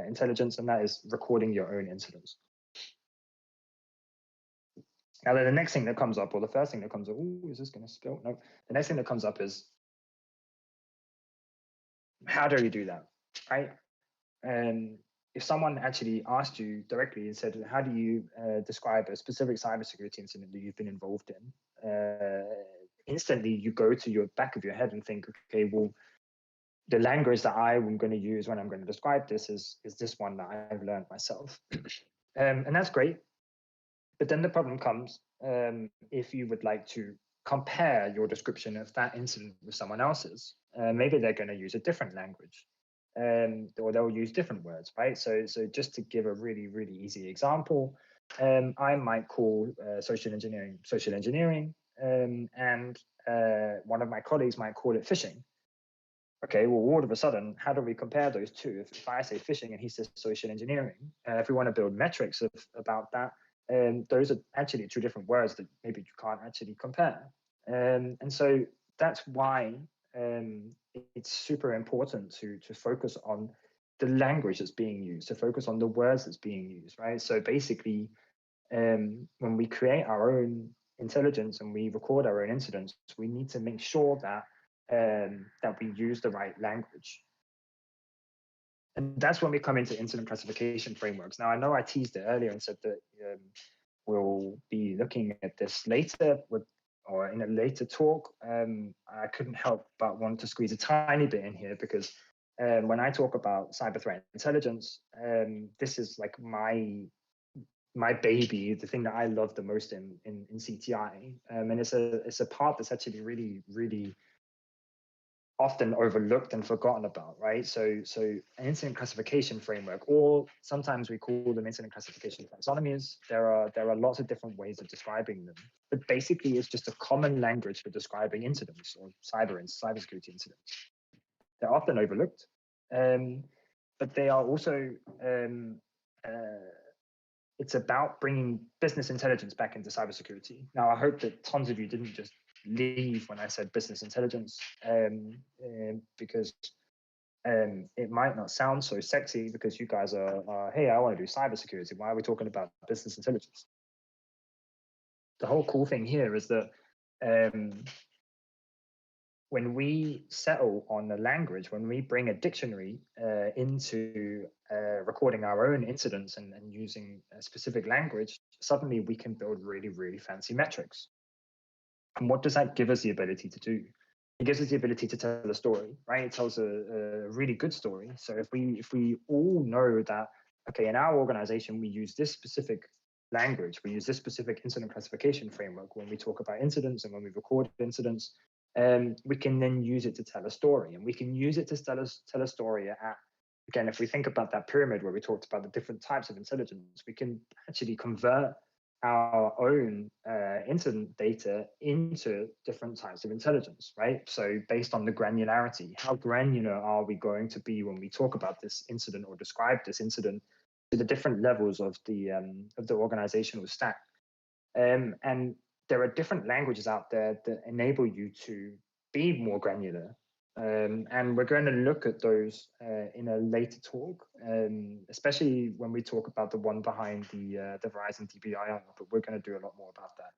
intelligence, and that is recording your own incidents. Now, the next thing that comes up, or the first thing that comes up, oh, is this going to spill? No. The next thing that comes up is, how do you do that, right? And if someone actually asked you directly and said, how do you describe a specific cybersecurity incident that you've been involved in? Instantly, you go to your back of your head and think, okay, well, the language that I'm going to use when I'm going to describe this is this one that I've learned myself. And that's great. But then the problem comes if you would like to compare your description of that incident with someone else's. Maybe they're going to use a different language, or they'll use different words, right? So just to give a really, really easy example, I might call social engineering, and one of my colleagues might call it phishing. Okay, well, all of a sudden, how do we compare those two? If I say phishing and he says social engineering, if we want to build metrics about that, those are actually two different words that maybe you can't actually compare. And so that's why it's super important to focus on the language that's being used, to focus on the words that's being used, right? So basically, when we create our own intelligence and we record our own incidents, we need to make sure that we use the right language. And that's when we come into incident classification frameworks. Now, I know I teased it earlier and said that we'll be looking at this later or in a later talk. I couldn't help but want to squeeze a tiny bit in here because when I talk about cyber threat intelligence, this is like my baby, the thing that I love the most in CTI, and it's a part that's actually really, really often overlooked and forgotten about, right? So an incident classification framework, or sometimes we call them incident classification taxonomies. There are lots of different ways of describing them, but basically it's just a common language for describing incidents or cybersecurity incidents. They're often overlooked, but they are also it's about bringing business intelligence back into cybersecurity. Now, I hope that tons of you didn't just leave when I said business intelligence, because it might not sound so sexy because you guys are hey, I want to do cybersecurity. Why are we talking about business intelligence? The whole cool thing here is that when we settle on the language, when we bring a dictionary into recording our own incidents and using a specific language, suddenly we can build really, really fancy metrics. And what does that give us the ability to do? It gives us the ability to tell a story, right? It tells a really good story. So if we all know that, okay, in our organization, we use this specific language, we use this specific incident classification framework when we talk about incidents and when we record incidents, we can then use it to tell a story. And we can use it to tell a story at, again, if we think about that pyramid where we talked about the different types of intelligence, we can actually convert our own incident data into different types of intelligence, right? So based on the granularity, how granular are we going to be when we talk about this incident or describe this incident to the different levels of the organizational stack? And there are different languages out there that enable you to be more granular. And we're going to look at those in a later talk, especially when we talk about the one behind the Verizon DPI, but we're going to do a lot more about that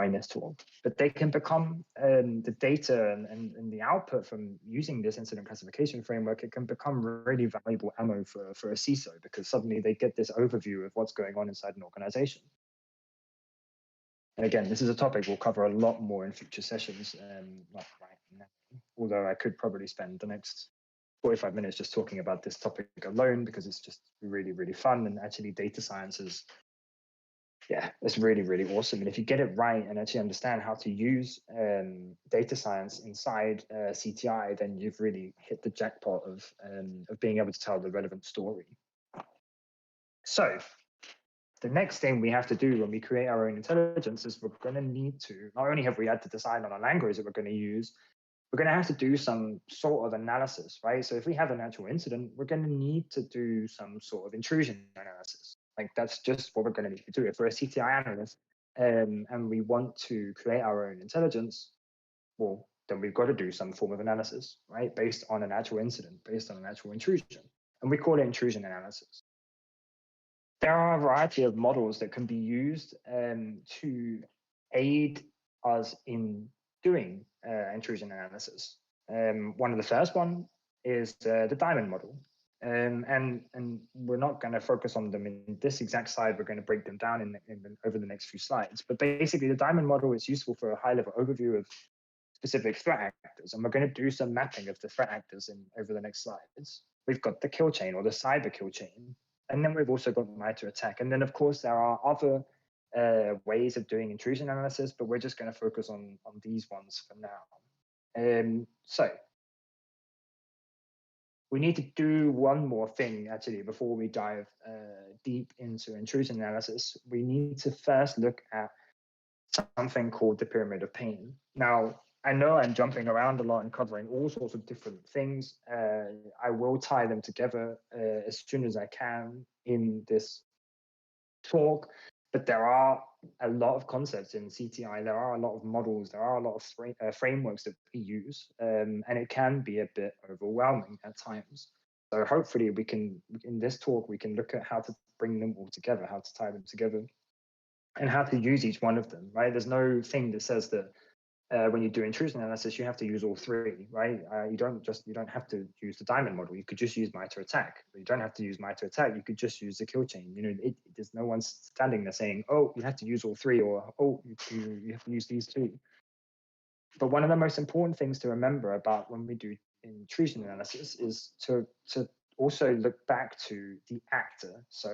in this talk. But they can become the data and the output from using this incident classification framework, it can become really valuable ammo for a CISO, because suddenly they get this overview of what's going on inside an organization. And again, this is a topic we'll cover a lot more in future sessions, not right now, although I could probably spend the next 45 minutes just talking about this topic alone, because it's just really, really fun. And actually data science is, yeah, it's really, really awesome. And if you get it right and actually understand how to use data science inside CTI, then you've really hit the jackpot of being able to tell the relevant story. So the next thing we have to do when we create our own intelligence is we're going to need to, not only have we had to decide on a language that we're going to use, we're going to have to do some sort of analysis, right? So if we have an actual incident, we're going to need to do some sort of intrusion analysis. Like that's just what we're going to need to do. If we're a CTI analyst and we want to create our own intelligence, well, then we've got to do some form of analysis, right? Based on an actual incident, based on an actual intrusion. And we call it intrusion analysis. There are a variety of models that can be used to aid us in doing intrusion analysis. One of the first one is the diamond model. And we're not going to focus on them in this exact slide. We're going to break them down over the next few slides. But basically, the diamond model is useful for a high-level overview of specific threat actors. And we're going to do some mapping of the threat actors over the next slides. We've got the kill chain, or the cyber kill chain. And then we've also got MITRE ATT&CK. And then, of course, there are other ways of doing intrusion analysis, but we're just going to focus on these ones for now. So we need to do one more thing, actually, before we dive deep into intrusion analysis. We need to first look at something called the pyramid of pain. Now, I know I'm jumping around a lot and covering all sorts of different things. I will tie them together as soon as I can in this talk, but there are a lot of concepts in CTI. There are a lot of models. There are a lot of frameworks that we use, and it can be a bit overwhelming at times. So hopefully we can, in this talk, we can look at how to bring them all together, how to tie them together, and how to use each one of them, right? There's no thing that says that when you do intrusion analysis, you have to use all three, right? You don't have to use the diamond model. You could just use MITRE ATT&CK. You don't have to use MITRE ATT&CK. You could just use the kill chain. You know, there's no one standing there saying, oh, you have to use all three, or oh, you have to use these two. But one of the most important things to remember about when we do intrusion analysis is to also look back to the actor, so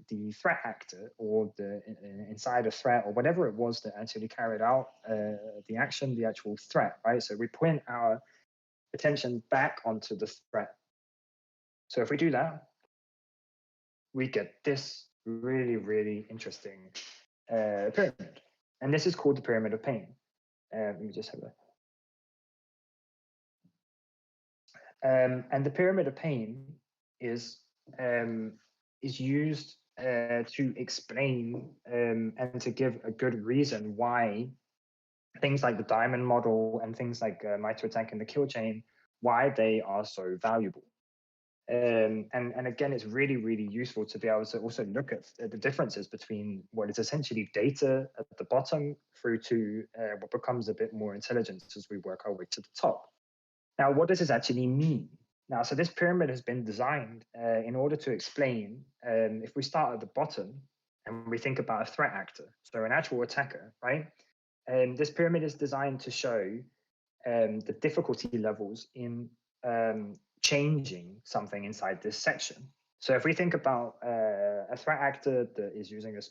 the threat actor or the insider threat or whatever it was that actually carried out the action, the actual threat, right? So we point our attention back onto the threat. So if we do that, we get this really, really interesting pyramid. And this is called the pyramid of pain. Let me just have a... and the pyramid of pain is used to explain and to give a good reason why things like the diamond model and things like MITRE ATT&CK and the kill chain, why they are so valuable. And again, it's really, really useful to be able to also look at the differences between what is essentially data at the bottom through to what becomes a bit more intelligence as we work our way to the top. Now, what does this actually mean? Now, so this pyramid has been designed in order to explain, if we start at the bottom and we think about a threat actor, so an actual attacker, right? And this pyramid is designed to show the difficulty levels in changing something inside this section. So if we think about a threat actor that is using this,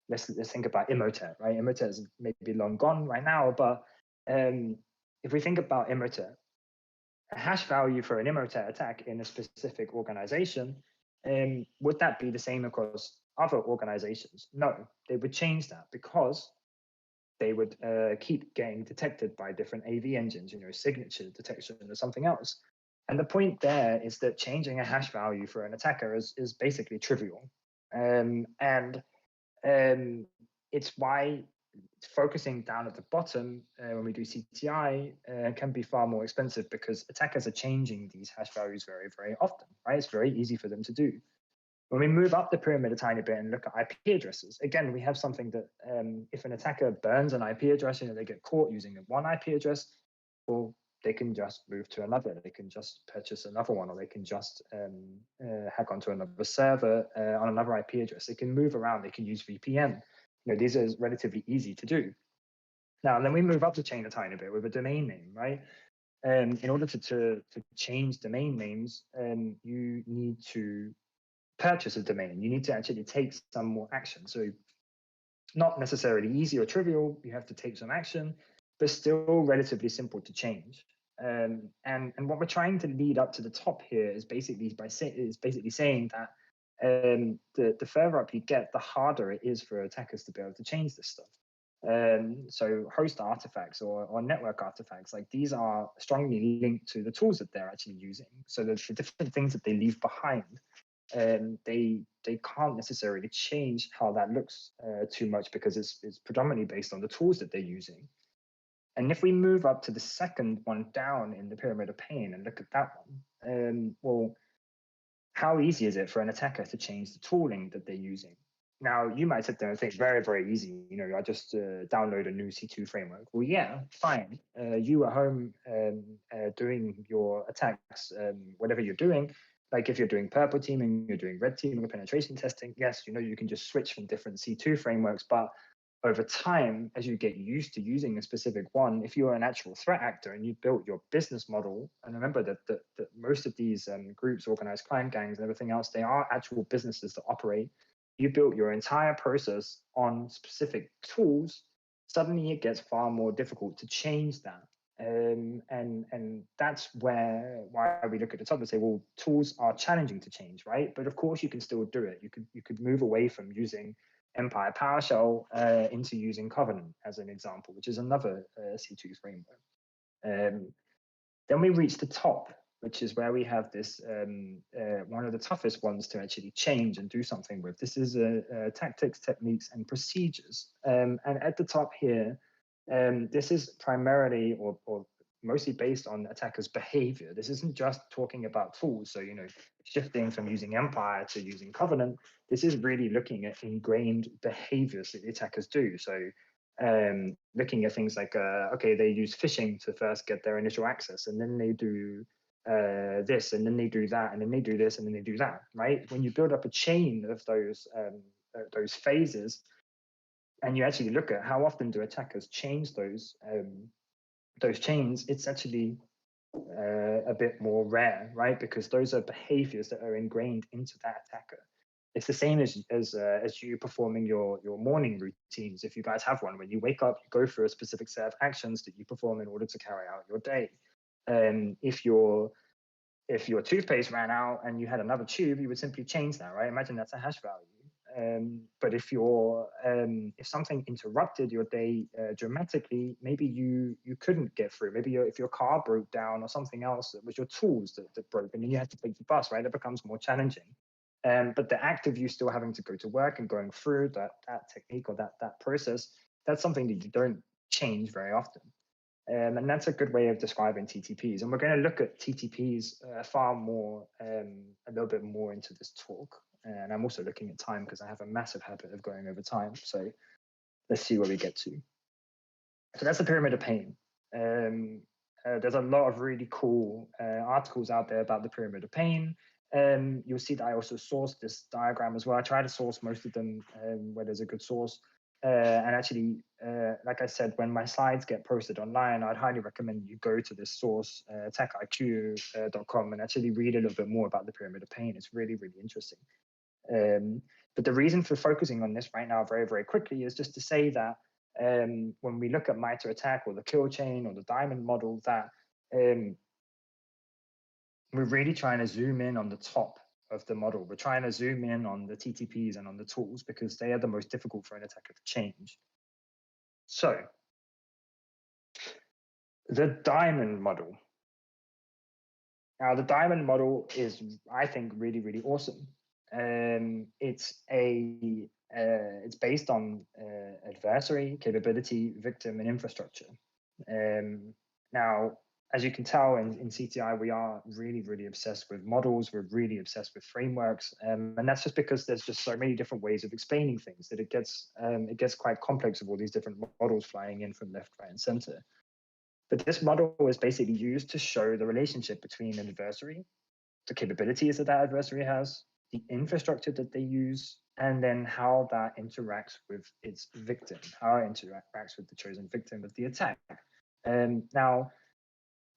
let's think about Imhotep, right? Imhotep is maybe long gone right now, but if we think about Imhotep, a hash value for an Imhotep attack in a specific organization, would that be the same across other organizations? No, they would change that because they would keep getting detected by different AV engines, you know, signature detection or something else. And the point there is that changing a hash value for an attacker is basically trivial. It's why focusing down at the bottom when we do CTI can be far more expensive because attackers are changing these hash values very, very often, right? It's very easy for them to do. When we move up the pyramid a tiny bit and look at IP addresses, again, we have something that if an attacker burns an IP address, you know, they get caught using one IP address, well, they can just move to another. They can just purchase another one, or they can just hack onto another server on another IP address. They can move around. They can use VPN. You know, these are relatively easy to do. Now, and then we move up the chain a tiny bit with a domain name, right? In order to change domain names, you need to purchase a domain. You need to actually take some more action. So not necessarily easy or trivial, you have to take some action, but still relatively simple to change. And what we're trying to lead up to the top here is basically saying that the further up you get, the harder it is for attackers to be able to change this stuff. So host artifacts or network artifacts, like these are strongly linked to the tools that they're actually using. So the different things that they leave behind, they can't necessarily change how that looks too much because it's predominantly based on the tools that they're using. And if we move up to the second one down in the pyramid of pain and look at that one, well, how easy is it for an attacker to change the tooling that they're using? Now, you might sit there and think, very, very easy. You know, I just download a new C2 framework. Well, yeah, fine. You at home doing your attacks, whatever you're doing, like if you're doing purple teaming, you're doing red teaming or penetration testing, yes, you know, you can just switch from different C2 frameworks. But over time, as you get used to using a specific one, if you're an actual threat actor and you built your business model, and remember that most of these groups, organized crime gangs and everything else, they are actual businesses that operate. You built your entire process on specific tools, suddenly it gets far more difficult to change that. And that's why we look at the top and say, well, tools are challenging to change, right? But of course, you can still do it. You could move away from using Empire PowerShell into using Covenant as an example, which is another C2 framework. Then we reach the top, which is where we have this one of the toughest ones to actually change and do something with. This is tactics, techniques, and procedures. And at the top here, this is primarily or mostly based on attackers' behavior. This isn't just talking about tools. So, shifting from using Empire to using Covenant, this is really looking at ingrained behaviors that the attackers do. So, looking at things like, okay, they use phishing to first get their initial access, and then they do this, and then they do that, and then they do this, and then they do that, right? When you build up a chain of those phases, and you actually look at how often do attackers change those chains, it's actually a bit more rare, right? Because those are behaviors that are ingrained into that attacker. It's the same as you performing your morning routines. If you guys have one, when you wake up, you go through a specific set of actions that you perform in order to carry out your day. If your toothpaste ran out and you had another tube, you would simply change that, right? Imagine that's a hash value. But if something interrupted your day dramatically, maybe you couldn't get through. Maybe if your car broke down or something else, it was your tools that broke, and then you had to take the bus, right? That becomes more challenging. But the act of you still having to go to work and going through that technique or that process, that's something that you don't change very often. And that's a good way of describing TTPs. And we're going to look at TTPs far more, a little bit more into this talk. And I'm also looking at time because I have a massive habit of going over time. So let's see where we get to. So that's the pyramid of pain. There's a lot of really cool articles out there about the pyramid of pain. You'll see that I also sourced this diagram as well. I try to source most of them where there's a good source. And actually, like I said, when my slides get posted online, I'd highly recommend you go to this source, techiq.com, and actually read a little bit more about the pyramid of pain. It's really, really interesting. But the reason for focusing on this right now very, very quickly is just to say that when we look at MITRE ATT&CK or the kill chain or the diamond model, that we're really trying to zoom in on the top of the model. We're trying to zoom in on the TTPs and on the tools because they are the most difficult for an attacker to change. So the diamond model. Now, the diamond model is, I think, really, really awesome. It's based on adversary, capability, victim, and infrastructure. Now, as you can tell in CTI, we are really, really obsessed with models. We're really obsessed with frameworks, and that's just because there's just so many different ways of explaining things that it gets quite complex with all these different models flying in from left, right, and center. But this model is basically used to show the relationship between an adversary, the capabilities that adversary has, the infrastructure that they use, and then how that interacts with its victim, how it interacts with the chosen victim of the attack. Now,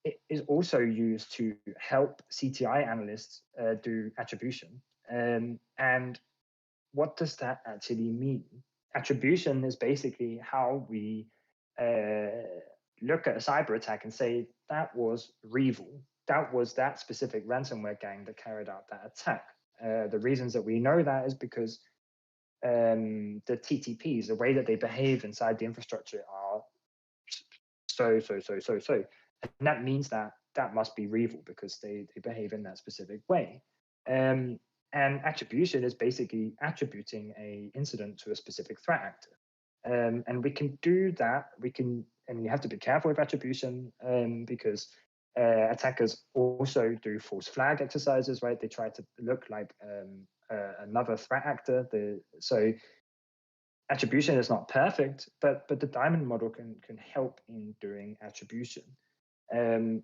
it is also used to help CTI analysts do attribution. And what does that actually mean? Attribution is basically how we look at a cyber attack and say that was Revil. That was that specific ransomware gang that carried out that attack. The reasons that we know that is because the TTPs, the way that they behave inside the infrastructure, are so. And that means that must be Revil because they behave in that specific way. And attribution is basically attributing a incident to a specific threat actor. And we can do that. And you have to be careful with attribution because attackers also do false flag exercises, right? They try to look like another threat actor. So attribution is not perfect, but the diamond model can help in doing attribution. And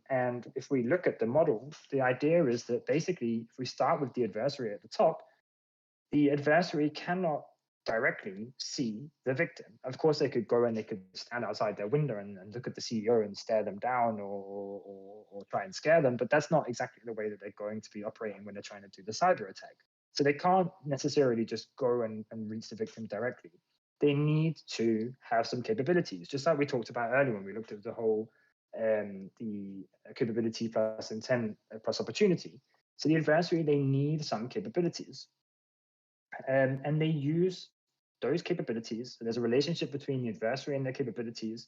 if we look at the model, the idea is that basically, if we start with the adversary at the top, the adversary cannot directly see the victim. Of course, they could go and they could stand outside their window and look at the CEO and stare them down or try and scare them, but that's not exactly the way that they're going to be operating when they're trying to do the cyber attack. So they can't necessarily just go and reach the victim directly. They need to have some capabilities, just like we talked about earlier when we looked at the whole the capability plus intent plus opportunity. So the adversary, they need some capabilities. And they use those capabilities. So there's a relationship between the adversary and their capabilities,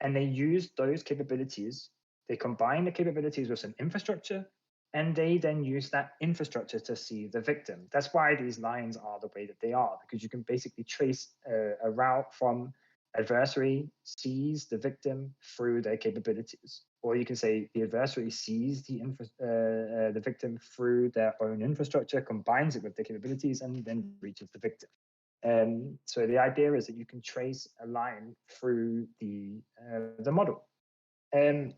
and they use those capabilities. They combine the capabilities with some infrastructure, and they then use that infrastructure to see the victim. That's why these lines are the way that they are, because you can basically trace a route from adversary sees the victim through their capabilities, or you can say the adversary sees the victim through their own infrastructure, combines it with their capabilities, and then reaches the victim. So the idea is that you can trace a line through the model. And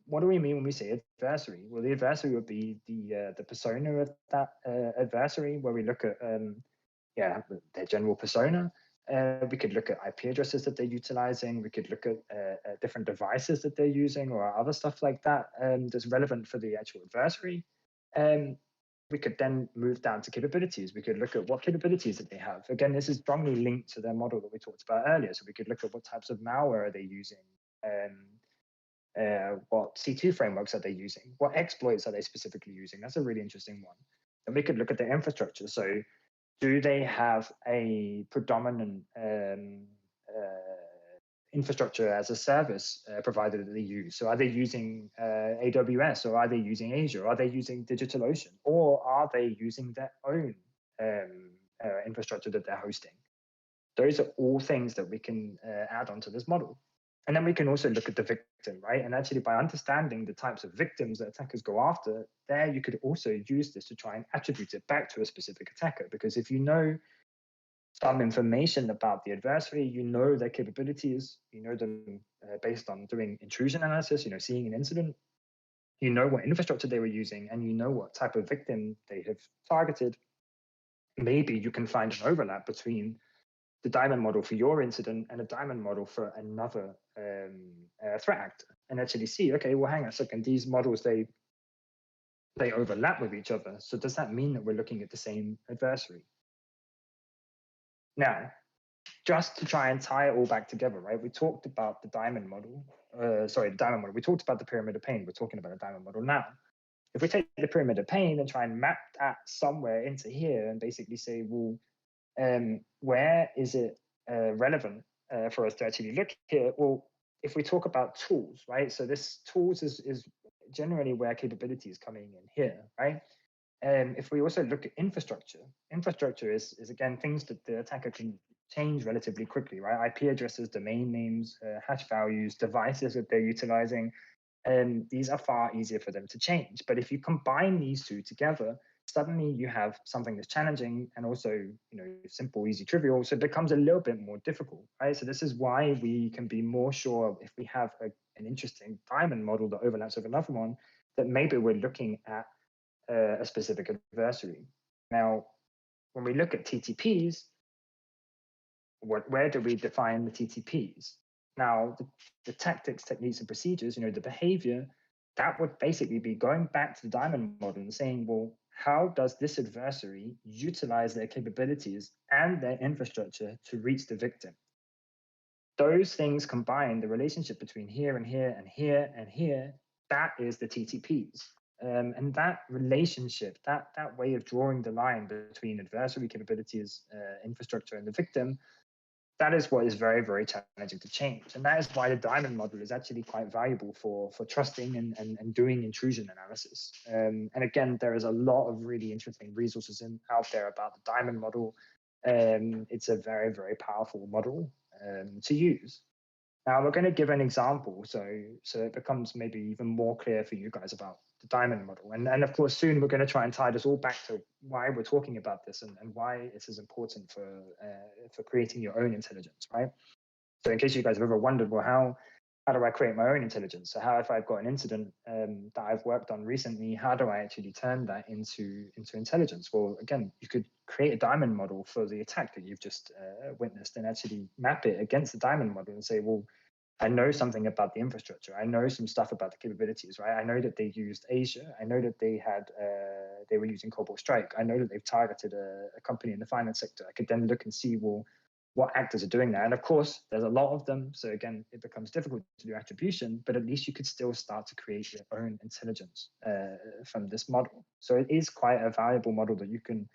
what do we mean when we say adversary? Well, the adversary would be the persona of that adversary, where we look at their general persona. We could look at IP addresses that they're utilizing. We could look at different devices that they're using or other stuff like that that's relevant for the actual adversary. We could then move down to capabilities. We could look at what capabilities that they have. Again, this is strongly linked to their model that we talked about earlier. So we could look at what types of malware are they using, what C2 frameworks are they using, what exploits are they specifically using. That's a really interesting one. And we could look at their infrastructure. So do they have a predominant infrastructure as a service provider that they use? So are they using AWS, or are they using Azure? Are they using DigitalOcean, or are they using their own infrastructure that they're hosting? Those are all things that we can add onto this model. And then we can also look at the victim, right? And actually, by understanding the types of victims that attackers go after, there you could also use this to try and attribute it back to a specific attacker. Because if you know some information about the adversary, you know their capabilities, you know them based on doing intrusion analysis, you know, seeing an incident, you know what infrastructure they were using, and you know what type of victim they have targeted. Maybe you can find an overlap between the diamond model for your incident and a diamond model for another threat actor, and actually see, okay, well, hang on a second, these models, they overlap with each other. So does that mean that we're looking at the same adversary? Now, just to try and tie it all back together, right? We talked about the diamond model. The diamond model. We talked about the pyramid of pain. We're talking about a diamond model now. If we take the pyramid of pain and try and map that somewhere into here and basically say, well, where is it relevant for us to actually look here? Well, if we talk about tools, right? So this tools is generally where capability is coming in here, right? If we also look at infrastructure is again things that the attacker can change relatively quickly, right? IP addresses, domain names, hash values, devices that they're utilizing. These are far easier for them to change. But if you combine these two together, suddenly you have something that's challenging and also, you know, simple, easy, trivial. So it becomes a little bit more difficult, right? So this is why we can be more sure if we have an interesting diamond model that overlaps with another one, that maybe we're looking at a specific adversary. Now, when we look at TTPs, where do we define the TTPs? Now, the tactics, techniques, and procedures, you know, the behavior, that would basically be going back to the diamond model and saying, well, how does this adversary utilize their capabilities and their infrastructure to reach the victim? Those things combined, the relationship between here and here and here and here, that is the TTPs. And that relationship, that way of drawing the line between adversary capabilities, infrastructure, and the victim, that is what is very, very challenging to change. And that is why the diamond model is actually quite valuable for trusting and doing intrusion analysis. And again, there is a lot of really interesting resources out there about the diamond model. It's a very, very powerful model to use. Now we're going to give an example, so it becomes maybe even more clear for you guys about the diamond model. And of course, soon we're going to try and tie this all back to why we're talking about this and why this is important for creating your own intelligence, right? So in case you guys have ever wondered, well, how do I create my own intelligence? So how, if I've got an incident that I've worked on recently, how do I actually turn that into intelligence? Well, again, you could create a diamond model for the attack that you've just witnessed and actually map it against the diamond model and say, well, I know something about the infrastructure. I know some stuff about the capabilities, right? I know that they used Asia. I know that they were using Cobalt Strike. I know that they've targeted a company in the finance sector. I could then look and see, well, what actors are doing that. And of course, there's a lot of them. So again, it becomes difficult to do attribution, but at least you could still start to create your own intelligence from this model. So it is quite a valuable model that you can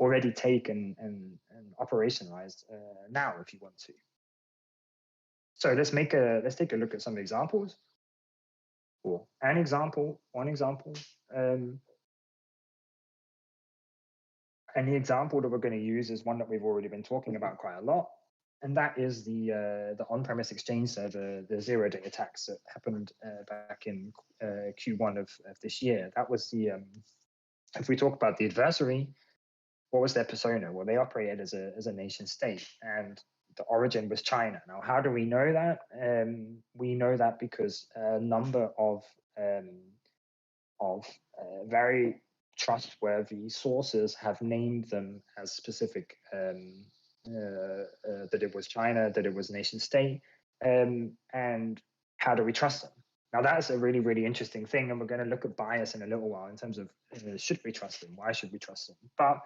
already take and operationalize now if you want to. So let's take a look at some examples. Or one example. And the example that we're going to use is one that we've already been talking about quite a lot, and that is the on-premise exchange server, the zero-day attacks that happened back in Q1 of this year. That was the if we talk about the adversary, what was their persona? Well, they operated as a nation state, and the origin was China. Now, how do we know that? We know that because a number of very trustworthy sources have named them as specific, that it was China, that it was nation state, and how do we trust them? Now, that's a really, really interesting thing, and we're going to look at bias in a little while in terms of should we trust them? Why should we trust them? But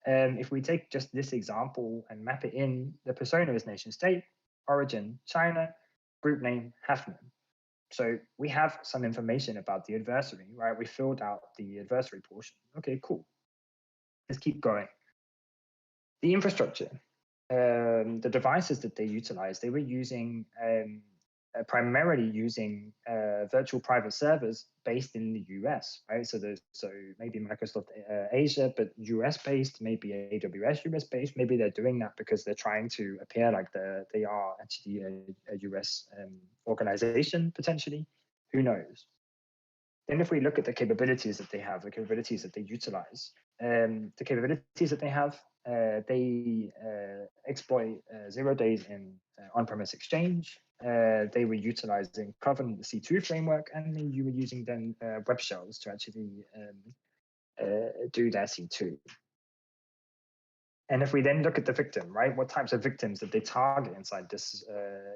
if we take just this example and map it in, the persona is nation state, origin China, group name Hafnium. So we have some information about the adversary, right? We filled out the adversary portion. Okay, cool. Let's keep going. The infrastructure, the devices that they utilized, they were using primarily using virtual private servers based in the US, right? So maybe Microsoft Asia, but US based, maybe AWS US based. Maybe they're doing that because they're trying to appear like they are actually a US organization potentially. Who knows? Then if we look at the capabilities that they have, the capabilities that they utilize, the capabilities that they have, they exploit 0 days in on-premise exchange. They were utilizing Covenant C2 framework, and then you were using then web shells to actually do their C2. And if we then look at the victim, right, what types of victims did they target inside this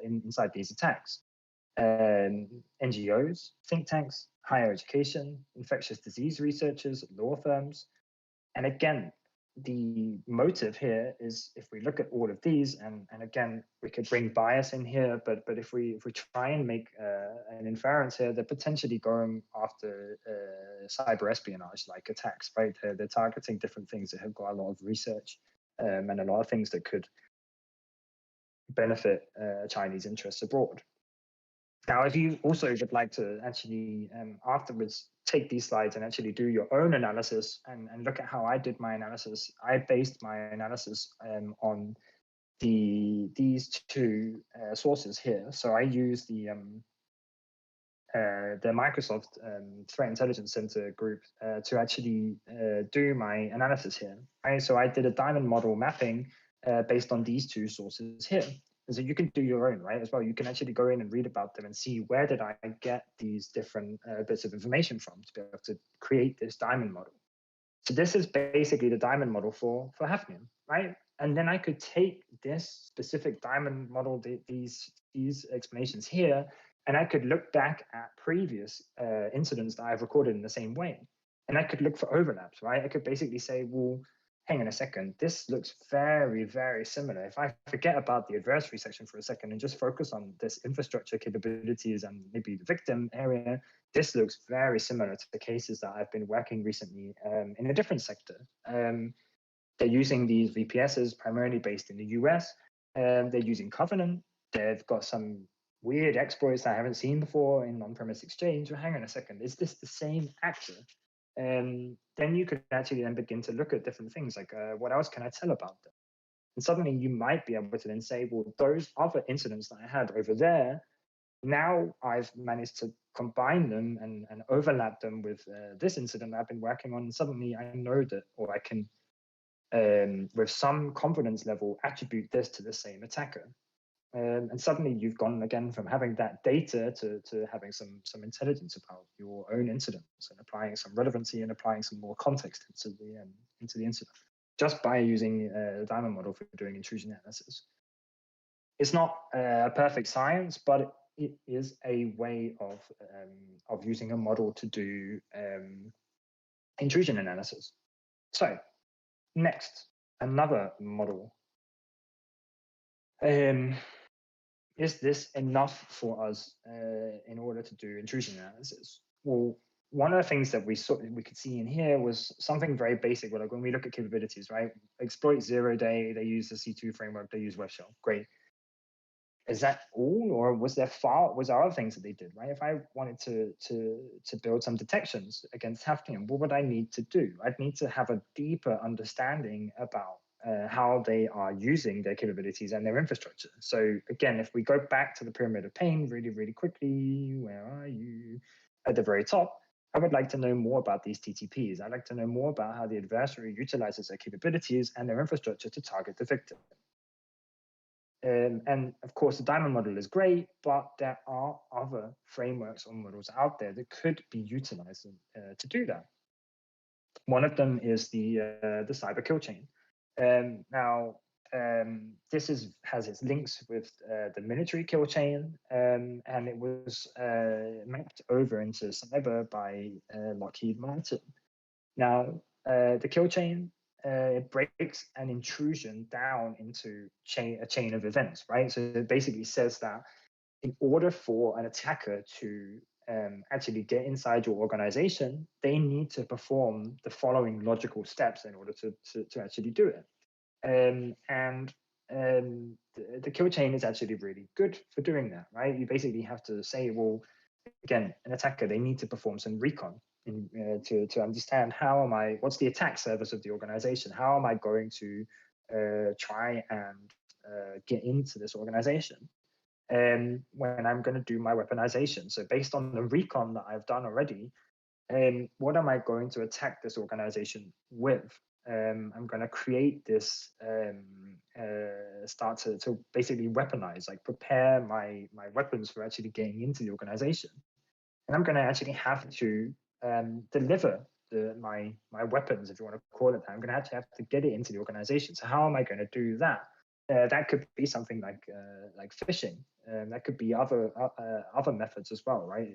inside these attacks? NGOs, think tanks, higher education, infectious disease researchers, law firms. And again, the motive here is if we look at all of these, and again, we could bring bias in here, but if we try and make an inference here, they're potentially going after cyber espionage like attacks, right? They're targeting different things that have got a lot of research and a lot of things that could benefit Chinese interests abroad. Now, if you also would like to actually afterwards take these slides and actually do your own analysis and look at how I did my analysis, I based my analysis on these two sources here. So I use the Microsoft Threat Intelligence Center group to actually do my analysis here. Right? So I did a diamond model mapping based on these two sources here. And so you can do your own, right, as well. You can actually go in and read about them and see where did I get these different bits of information from to be able to create this diamond model. So this is basically the diamond model for Hafnium, right? And then I could take this specific diamond model, these explanations here, and I could look back at previous incidents that I've recorded in the same way. And I could look for overlaps, right? I could basically say, well, hang on a second, this looks very, very similar. If I forget about the adversary section for a second and just focus on this infrastructure capabilities and maybe the victim area, this looks very similar to the cases that I've been working recently in a different sector. They're using these VPSs primarily based in the US. They're using Covenant. They've got some weird exploits I haven't seen before in on-premise exchange. Well, hang on a second, is this the same actor? Then you could actually then begin to look at different things like what else can I tell about them? And suddenly you might be able to then say, well, those other incidents that I had over there, now I've managed to combine them and overlap them with this incident I've been working on. And suddenly I know that, or I can, with some confidence level, attribute this to the same attacker. And suddenly you've gone again from having that data to having some intelligence about your own incidents and applying some relevancy and applying some more context into the incident just by using the diamond model for doing intrusion analysis. It's not a perfect science, but it is a way of using a model to do intrusion analysis. So next, another model. Is this enough for us in order to do intrusion analysis? Well, one of the things that we could see in here was something very basic. Like when we look at capabilities, right? Exploit 0-day, they use the C2 framework, they use WebShell. Great. Is that all, or was there other things that they did, right? If I wanted to build some detections against hafnium, what would I need to do? I'd need to have a deeper understanding about how they are using their capabilities and their infrastructure. So again, if we go back to the pyramid of pain really, really quickly, where are you? At the very top, I would like to know more about these TTPs. I'd like to know more about how the adversary utilizes their capabilities and their infrastructure to target the victim. And of course, the diamond model is great, but there are other frameworks or models out there that could be utilized to do that. One of them is the cyber kill chain. Now, this has its links with the military kill chain, and it was mapped over into cyber by Lockheed Martin. Now, the kill chain it breaks an intrusion down into a chain of events, right? So it basically says that in order for an attacker to actually get inside your organization, they need to perform the following logical steps in order to actually do it. The kill chain is actually really good for doing that, right? You basically have to say, well, again, an attacker, they need to perform some recon to understand what's the attack service of the organization? How am I going to try and get into this organization? When I'm going to do my weaponization. So based on the recon that I've done already, what am I going to attack this organization with? I'm going to create this, start to basically weaponize, like prepare my weapons for actually getting into the organization. And I'm going to actually have to deliver my weapons, if you want to call it that. I'm going to actually have to get it into the organization. So how am I going to do that? That could be something like phishing. That could be other methods as well, right?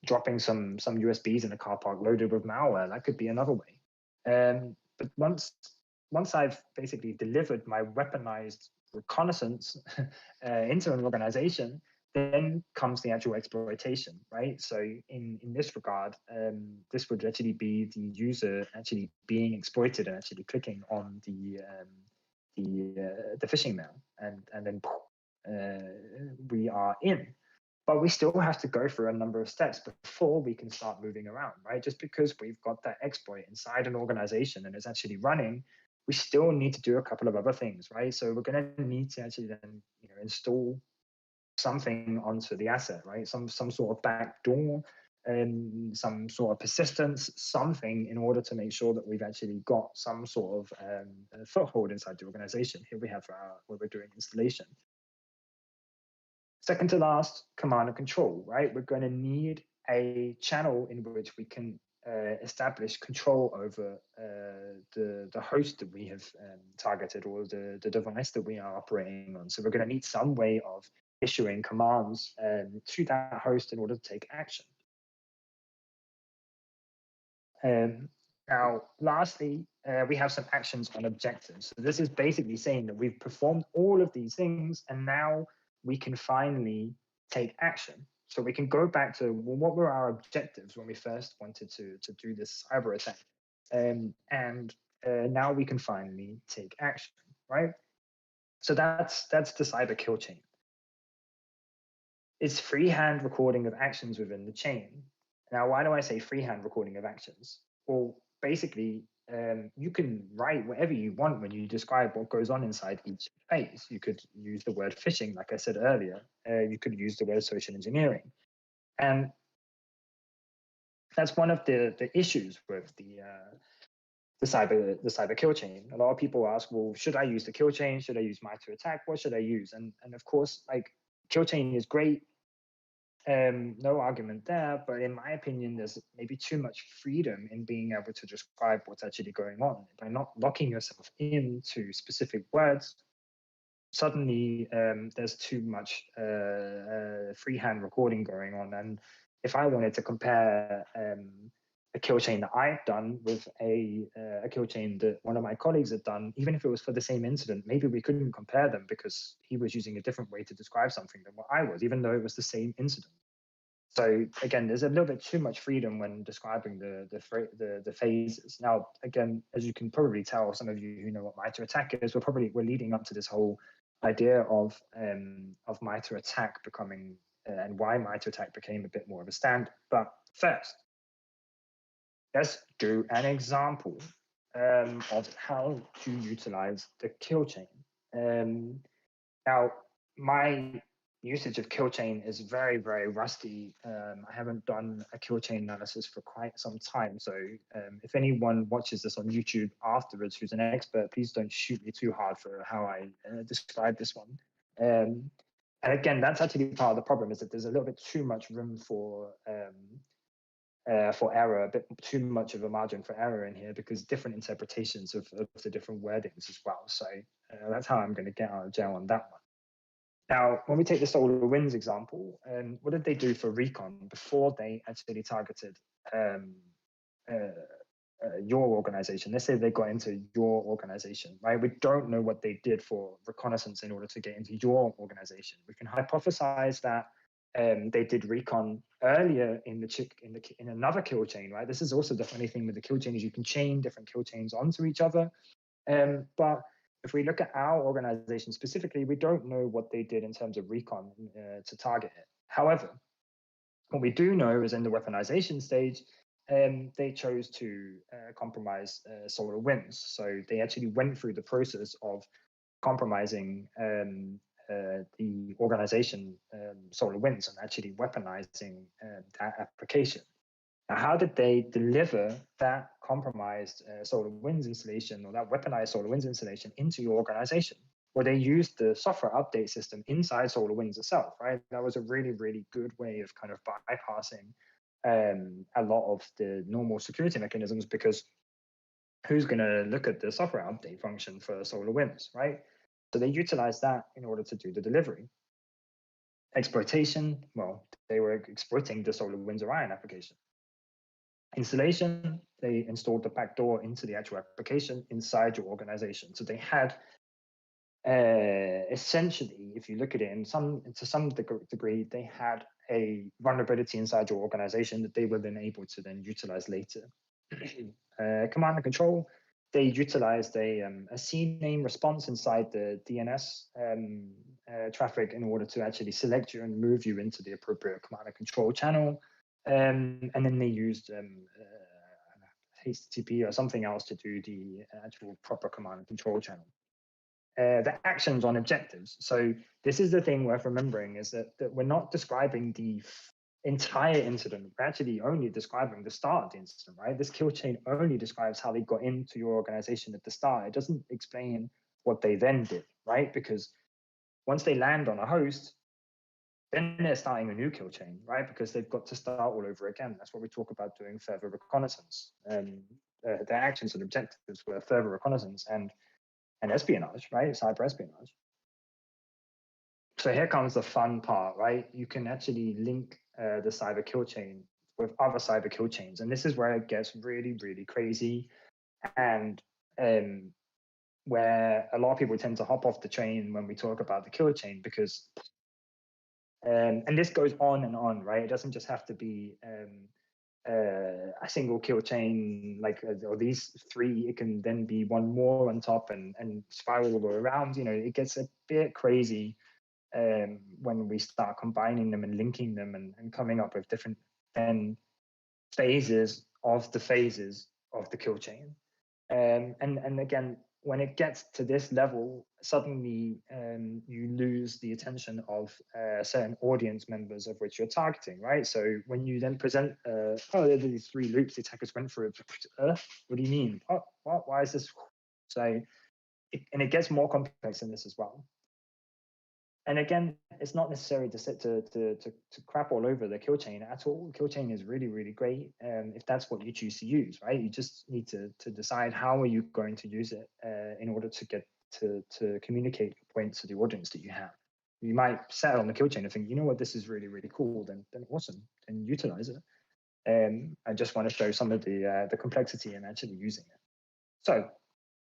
Dropping some USBs in a car park loaded with malware. That could be another way. But once I've basically delivered my weaponized reconnaissance into an organization, then comes the actual exploitation, right? So in this regard, this would actually be the user actually being exploited and actually clicking on the phishing mail, and then we are in. But we still have to go through a number of steps before we can start moving around, right? Just because we've got that exploit inside an organization and it's actually running, we still need to do a couple of other things, right? So we're going to need to actually then install something onto the asset, right? Some sort of backdoor, and some sort of persistence, something in order to make sure that we've actually got some sort of foothold inside the organization. Here we have where we're doing installation. Second to last, command and control, right? We're going to need a channel in which we can establish control over the host that we have targeted, or the device that we are operating on. So we're going to need some way of issuing commands to that host in order to take action. Now, lastly, we have some actions on objectives. So this is basically saying that we've performed all of these things, and now we can finally take action. So we can go back to, well, what were our objectives when we first wanted to do this cyber attack? And now we can finally take action, right? So that's the cyber kill chain. It's freehand recording of actions within the chain. Now, why do I say freehand recording of actions? Well, basically, you can write whatever you want when you describe what goes on inside each phase. You could use the word phishing, like I said earlier. You could use the word social engineering. And that's one of the issues with cyber kill chain. A lot of people ask, well, should I use the kill chain? Should I use MITRE ATT&CK? What should I use? And of course, like, kill chain is great. No argument there, but in my opinion, there's maybe too much freedom in being able to describe what's actually going on. By not locking yourself into specific words, suddenly there's too much freehand recording going on. And if I wanted to compare a kill chain that I've done with a kill chain that one of my colleagues had done, even if it was for the same incident, maybe we couldn't compare them because he was using a different way to describe something than what I was, even though it was the same incident. So again, there's a little bit too much freedom when describing the phases. Now, again, as you can probably tell, some of you who know what MITRE ATT&CK is, we're leading up to this whole idea of MITRE ATT&CK becoming and why MITRE ATT&CK became a bit more of a standard. But first, let's do an example of how to utilize the kill chain. Now, my usage of kill chain is very, very rusty. I haven't done a kill chain analysis for quite some time. So if anyone watches this on YouTube afterwards who's an expert, please don't shoot me too hard for how I describe this one. And again, that's actually part of the problem, is that there's a little bit too much room for error, a bit too much of a margin for error in here, because different interpretations of the different wordings as well. So that's how I'm going to get out of jail on that one. Now, when we take the SolarWinds example, what did they do for recon before they actually targeted your organization? Let's say they got into your organization, right? We don't know what they did for reconnaissance in order to get into your organization. We can hypothesize that they did recon earlier in another kill chain, right? This is also the funny thing with the kill chain, is you can chain different kill chains onto each other. But if we look at our organization specifically, we don't know what they did in terms of recon to target it. However, what we do know is in the weaponization stage, they chose to compromise SolarWinds. So they actually went through the process of compromising the organization SolarWinds and actually weaponizing that application. Now, how did they deliver that compromised SolarWinds installation, or that weaponized SolarWinds installation, into your organization? Well, they used the software update system inside SolarWinds itself, right? That was a really, really good way of kind of bypassing a lot of the normal security mechanisms, because who's going to look at the software update function for SolarWinds, right? So they utilized that in order to do the delivery. Exploitation, well, they were exploiting the SolarWinds Orion application. Installation, they installed the backdoor into the actual application inside your organization. So they had essentially, if you look at it to some degree, they had a vulnerability inside your organization that they were then able to then utilize later. Command and control, they utilized a CNAME response inside the DNS traffic in order to actually select you and move you into the appropriate command and control channel. And then they used HTTP or something else to do the actual proper command and control channel. The actions on objectives. So this is the thing worth remembering, is that we're not describing the entire incident. We're actually only describing the start of the incident, right? This kill chain only describes how they got into your organization at the start. It doesn't explain what they then did, right? Because once they land on a host, then they're starting a new kill chain, right? Because they've got to start all over again. That's what we talk about doing further reconnaissance. Their actions and objectives were further reconnaissance and espionage, right? Cyber espionage. So here comes the fun part, right? You can actually link the cyber kill chain with other cyber kill chains. And this is where it gets really, really crazy. And where a lot of people tend to hop off the train when we talk about the kill chain, because and this goes on and on, right? It doesn't just have to be a single kill chain, like or these three. It can then be one more on top and spiral around. You know, it gets a bit crazy when we start combining them and linking them and coming up with different phases of the kill chain. And again, when it gets to this level, suddenly you lose lose the attention of certain audience members of which you're targeting, right? So when you then present, oh, there are these 3 loops the attackers went through. What do you mean? What? Why is this? So, and it gets more complex than this as well. And again, it's not necessary to crap all over the kill chain at all. Kill chain is really, really great if that's what you choose to use, right? You just need to decide how are you going to use it in order to get to communicate your points to the audience that you have. You might settle on the kill chain and think, you know what, this is really, really cool. Then awesome, and utilize it. I just want to show some of the complexity in actually using it. So,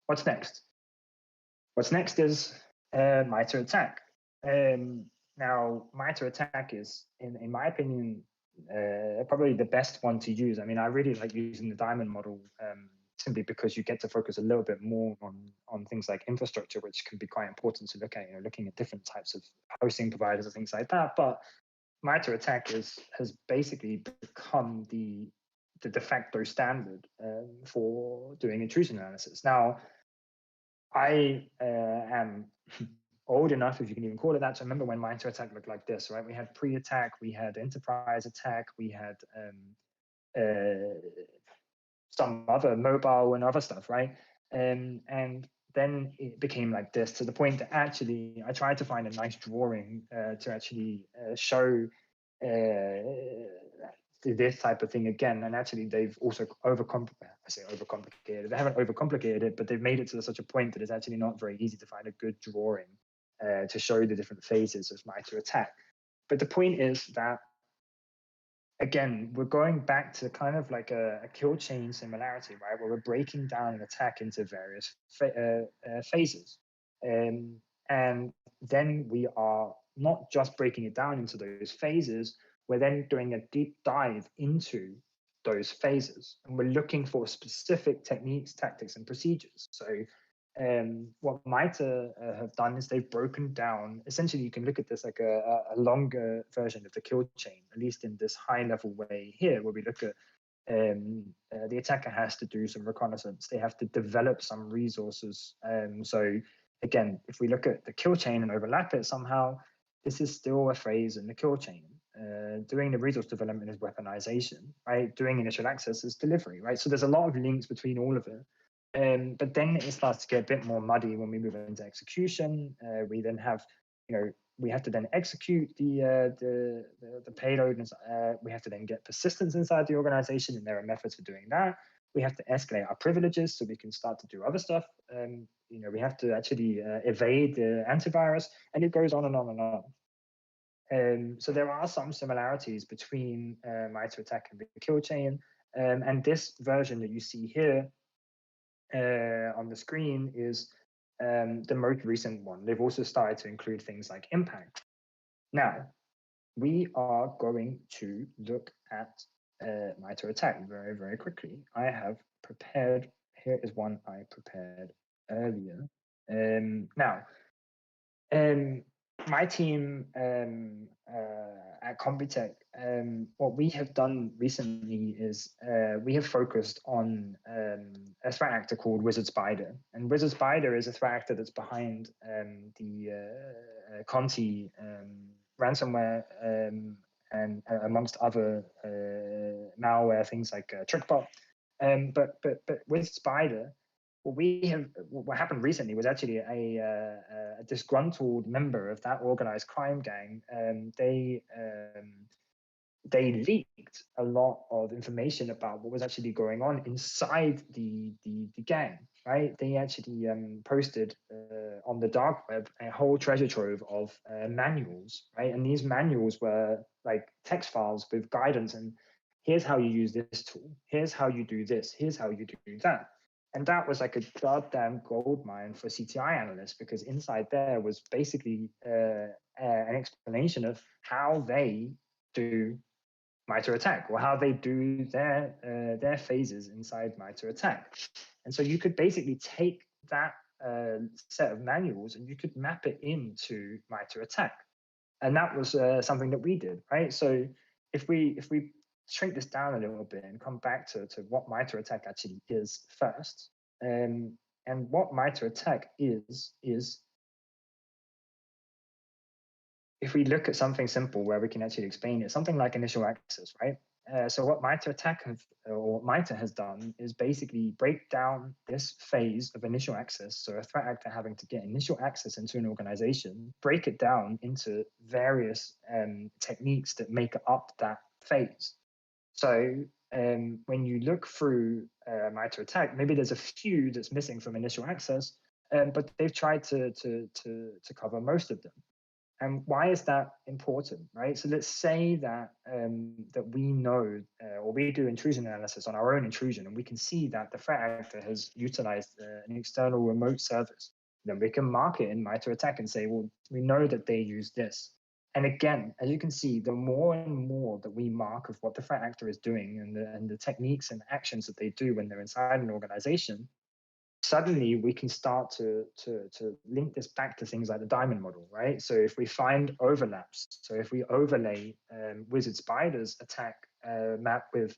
what's next? What's next is MITRE ATT&CK. Now, MITRE ATT&CK is, in my opinion, probably the best one to use. I mean, I really like using the diamond model simply because you get to focus a little bit more on things like infrastructure, which can be quite important to look at, looking at different types of hosting providers and things like that. But MITRE ATT&CK has basically become the de facto standard for doing intrusion analysis. Now, I am old enough, if you can even call it that, to remember when MITRE ATT&CK looked like this, right? We had pre-attack, we had enterprise attack, we had some other mobile and other stuff, right? And then it became like this, to the point that actually I tried to find a nice drawing to actually show this type of thing again. And actually they've also overcomplicated. They haven't overcomplicated it, but they've made it to such a point that it's actually not very easy to find a good drawing to show the different phases of MITRE ATT&CK. But the point is that, again, we're going back to kind of like a kill chain similarity, right? Where we're breaking down an attack into various phases. And then we are not just breaking it down into those phases, we're then doing a deep dive into those phases. And we're looking for specific techniques, tactics, and procedures. So what MITRE have done is they've broken down, essentially you can look at this like a longer version of the kill chain, at least in this high level way here, where we look at the attacker has to do some reconnaissance. They have to develop some resources. So again, if we look at the kill chain and overlap it somehow, this is still a phase in the kill chain. Doing the resource development is weaponization, right? Doing initial access is delivery, right? So there's a lot of links between all of it. But then it starts to get a bit more muddy when we move into execution. We then have, we have to then execute the payload, and we have to then get persistence inside the organization, and there are methods for doing that. We have to escalate our privileges so we can start to do other stuff. We have to actually evade the antivirus, and it goes on and on and on. So there are some similarities between MITRE ATT&CK and the kill chain, and this version that you see here on the screen is the most recent one. They've also started to include things like impact. Now, we are going to look at MITRE ATT&CK very, very quickly. I have prepared, here is one I prepared earlier. Now, my team at Computech, what we have done recently is we have focused on a threat actor called Wizard Spider. And Wizard Spider is a threat actor that's behind the Conti ransomware and amongst other malware, things like TrickBot. But with Spider, what happened recently was actually a disgruntled member of that organized crime gang. They leaked a lot of information about what was actually going on inside the gang, right? They actually posted on the dark web a whole treasure trove of manuals, right? And these manuals were like text files with guidance, and here's how you use this tool, here's how you do this, here's how you do that. And that was like a goddamn gold mine for CTI analysts, because inside there was basically an explanation of how they do MITRE ATT&CK, or how they do their phases inside MITRE ATT&CK. And so you could basically take that set of manuals and you could map it into MITRE ATT&CK. And that was something that we did, right? So if we shrink this down a little bit and come back to what MITRE ATT&CK actually is first, and what MITRE ATT&CK is if we look at something simple where we can actually explain it, something like initial access, right? So what MITRE has done is basically break down this phase of initial access. So a threat actor having to get initial access into an organization, break it down into various techniques that make up that phase. So when you look through MITRE ATT&CK, maybe there's a few that's missing from initial access, but they've tried to cover most of them. And why is that important, right? So let's say that that we know or we do intrusion analysis on our own intrusion, and we can see that the threat actor has utilized an external remote service. Then we can mark it in MITRE ATT&CK and say, well, we know that they use this. And again, as you can see, the more and more that we mark of what the threat actor is doing and the techniques and actions that they do when they're inside an organization, suddenly we can start to link this back to things like the diamond model, right? So if we find overlaps, so if we overlay Wizard Spider's attack map with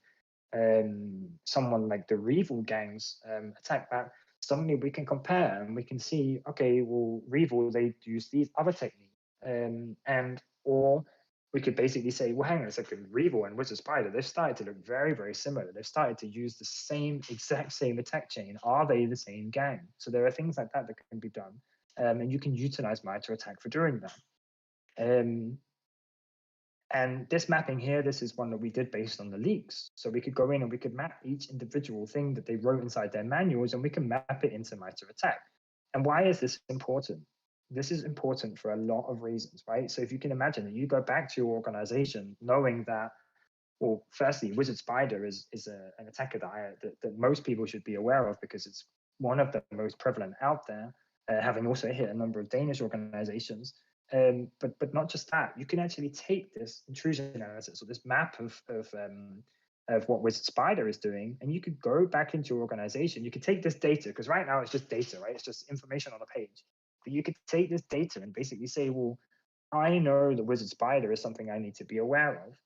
someone like the Revil gang's attack map, suddenly we can compare and we can see, okay, well, Revil, they use these other techniques, and or we could basically say, well, hang on a second, Revil and Wizard Spider, they've started to look very, very similar. They've started to use the exact same attack chain. Are they the same gang? So there are things like that that can be done. And you can utilize MITRE ATT&CK for doing that. And this mapping here, this is one that we did based on the leaks. So we could go in and we could map each individual thing that they wrote inside their manuals, and we can map it into MITRE ATT&CK. And why is this important? This is important for a lot of reasons, right? So if you can imagine that you go back to your organization knowing that, well, firstly, Wizard Spider is an attacker that most people should be aware of because it's one of the most prevalent out there, having also hit a number of Danish organizations. But not just that, you can actually take this intrusion analysis or this map of what Wizard Spider is doing, and you could go back into your organization. You could take this data, because right now it's just data, right? It's just information on a page. But you could take this data and basically say, well, I know that Wizard Spider is something I need to be aware of.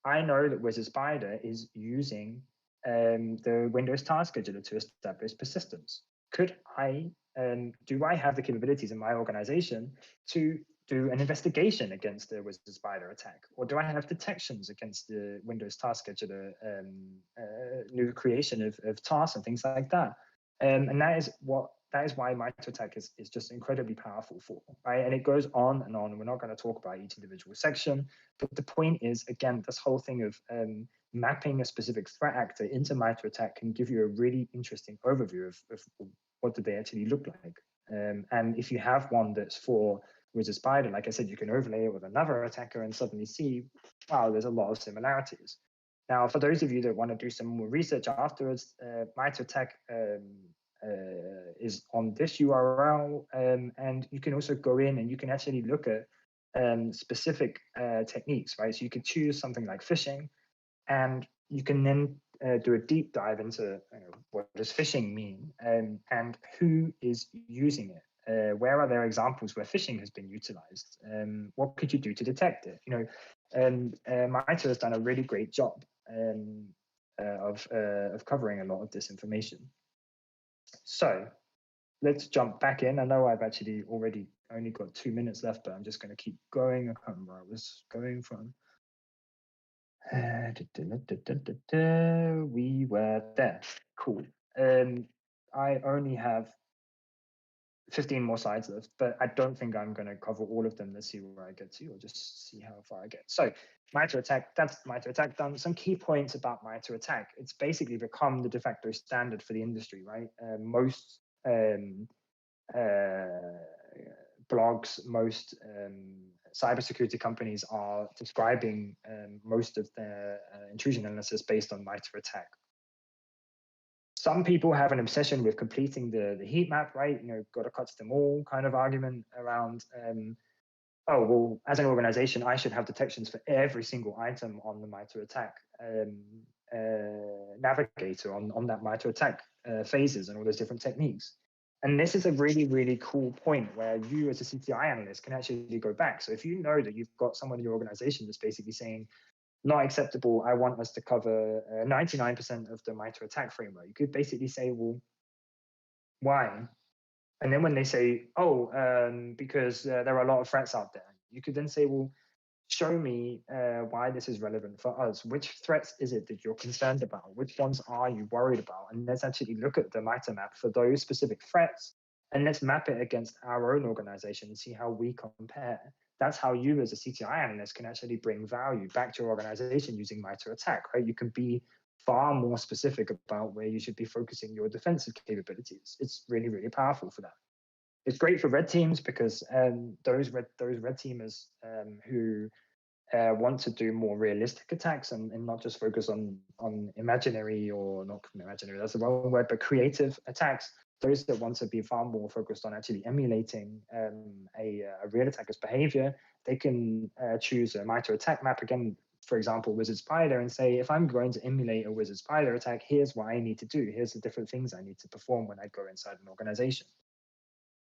I know that Wizard Spider is using the Windows Task Scheduler to establish persistence. Do I have the capabilities in my organization to do an investigation against the Wizard Spider attack? Or do I have detections against the Windows Task Scheduler new creation of tasks and things like that? And that is why MITRE ATT&CK is just incredibly powerful for, right? And it goes on and on. We're not going to talk about each individual section, but the point is, again, this whole thing of mapping a specific threat actor into MITRE ATT&CK can give you a really interesting overview of what do they actually look like. And if you have one that's for Wizard Spider, like I said, you can overlay it with another attacker and suddenly see, wow, there's a lot of similarities. Now, for those of you that want to do some more research afterwards, MITRE ATT&CK is on this URL, and you can also go in and you can actually look at specific techniques, right? So you could choose something like phishing, and you can then do a deep dive into what does phishing mean, and who is using it. Where are there examples where phishing has been utilized? What could you do to detect it? MITRE has done a really great job of covering a lot of this information. So let's jump back in. I know I've actually already only got 2 minutes left, but I'm just going to keep going. I can't remember where I was going from. We were there. Cool. I only have 15 more slides left, but I don't think I'm going to cover all of them. Let's see where I get to, or just see how far I get. So MITRE ATT&CK, that's MITRE ATT&CK done. Some key points about MITRE ATT&CK. It's basically become the de facto standard for the industry, right? Most blogs, most cybersecurity companies are describing most of their intrusion analysis based on MITRE ATT&CK. Some people have an obsession with completing the heat map, right? Got to cut them all kind of argument around, oh, well, as an organization, I should have detections for every single item on the MITRE ATT&CK navigator on that MITRE ATT&CK phases and all those different techniques. And this is a really, really cool point where you as a CTI analyst can actually go back. So if you know that you've got someone in your organization that's basically saying, not acceptable, I want us to cover 99% of the MITRE ATT&CK framework, you could basically say, well, why? And then when they say, oh, because there are a lot of threats out there, You could then say, well, show me why this is relevant for us. Which threats is it that you're concerned about? Which ones are you worried about? And let's actually look at the MITRE map for those specific threats, and let's map it against our own organization and see how we compare. That's how you as a CTI analyst can actually bring value back to your organization using MITRE ATT&CK, right? You can be far more specific about where you should be focusing your defensive capabilities. It's really, really powerful for that. It's great for red teams because those red teamers who want to do more realistic attacks and not just focus on imaginary, or not imaginary, that's the wrong word, but creative attacks. Those that want to be far more focused on actually emulating a real attacker's behavior, they can choose a MITRE ATT&CK map, again, for example, Wizard Spider, and say, if I'm going to emulate a Wizard Spider attack, here's what I need to do. Here's the different things I need to perform when I go inside an organization.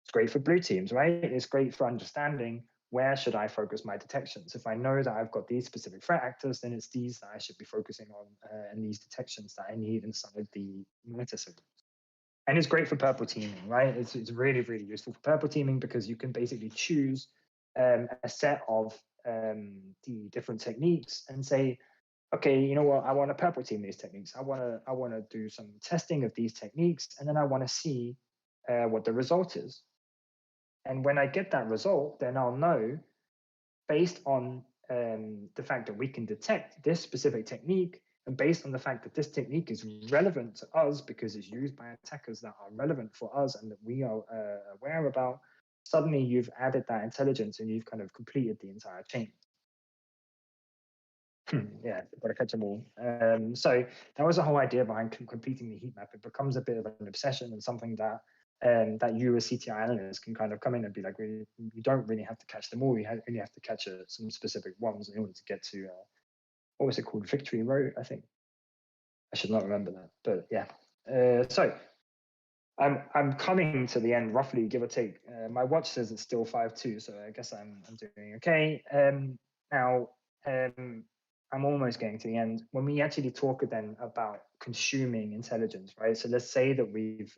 It's great for blue teams, right? It's great for understanding where should I focus my detections. If I know that I've got these specific threat actors, then it's these that I should be focusing on, and these detections that I need inside the meta signals. And it's great for purple teaming, right? It's really, really useful for purple teaming because you can basically choose a set of the different techniques and say, okay, you know what, I want to purple team these techniques. I want to do some testing of these techniques, and then I want to see what the result is. And when I get that result, then I'll know, based on the fact that we can detect this specific technique, and based on the fact that this technique is relevant to us because it's used by attackers that are relevant for us and that we are aware about, suddenly you've added that intelligence and you've kind of completed the entire chain. Yeah, got to catch them all. So that was the whole idea behind completing the heat map. It becomes a bit of an obsession and something that that you as CTI analysts can kind of come in and be like, you don't really have to catch them all. You really have to catch some specific ones in order to get to what was it called? Victory Road, I think. I should not remember that, but yeah. So I'm coming to the end, roughly, give or take. My watch says it's still 5:02, so I guess I'm doing okay. Now I'm almost getting to the end. When we actually talk then about consuming intelligence, right? So let's say that we've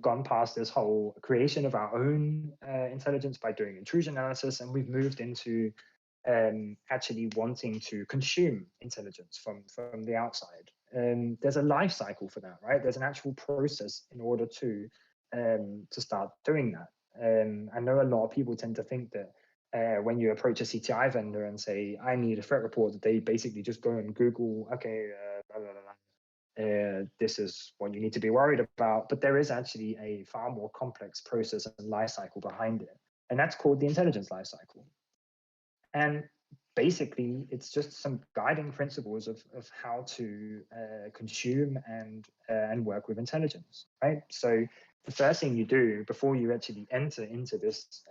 gone past this whole creation of our own intelligence by doing intrusion analysis, and we've moved into actually wanting to consume intelligence from the outside. There's a life cycle for that, right? There's an actual process in order to start doing that. I know a lot of people tend to think that when you approach a CTI vendor and say, I need a threat report, that they basically just go and Google, okay, blah, blah, blah. This is what you need to be worried about. But there is actually a far more complex process and life cycle behind it. And that's called the intelligence life cycle. And basically, it's just some guiding principles of how to consume and work with intelligence, right? So the first thing you do before you actually enter into this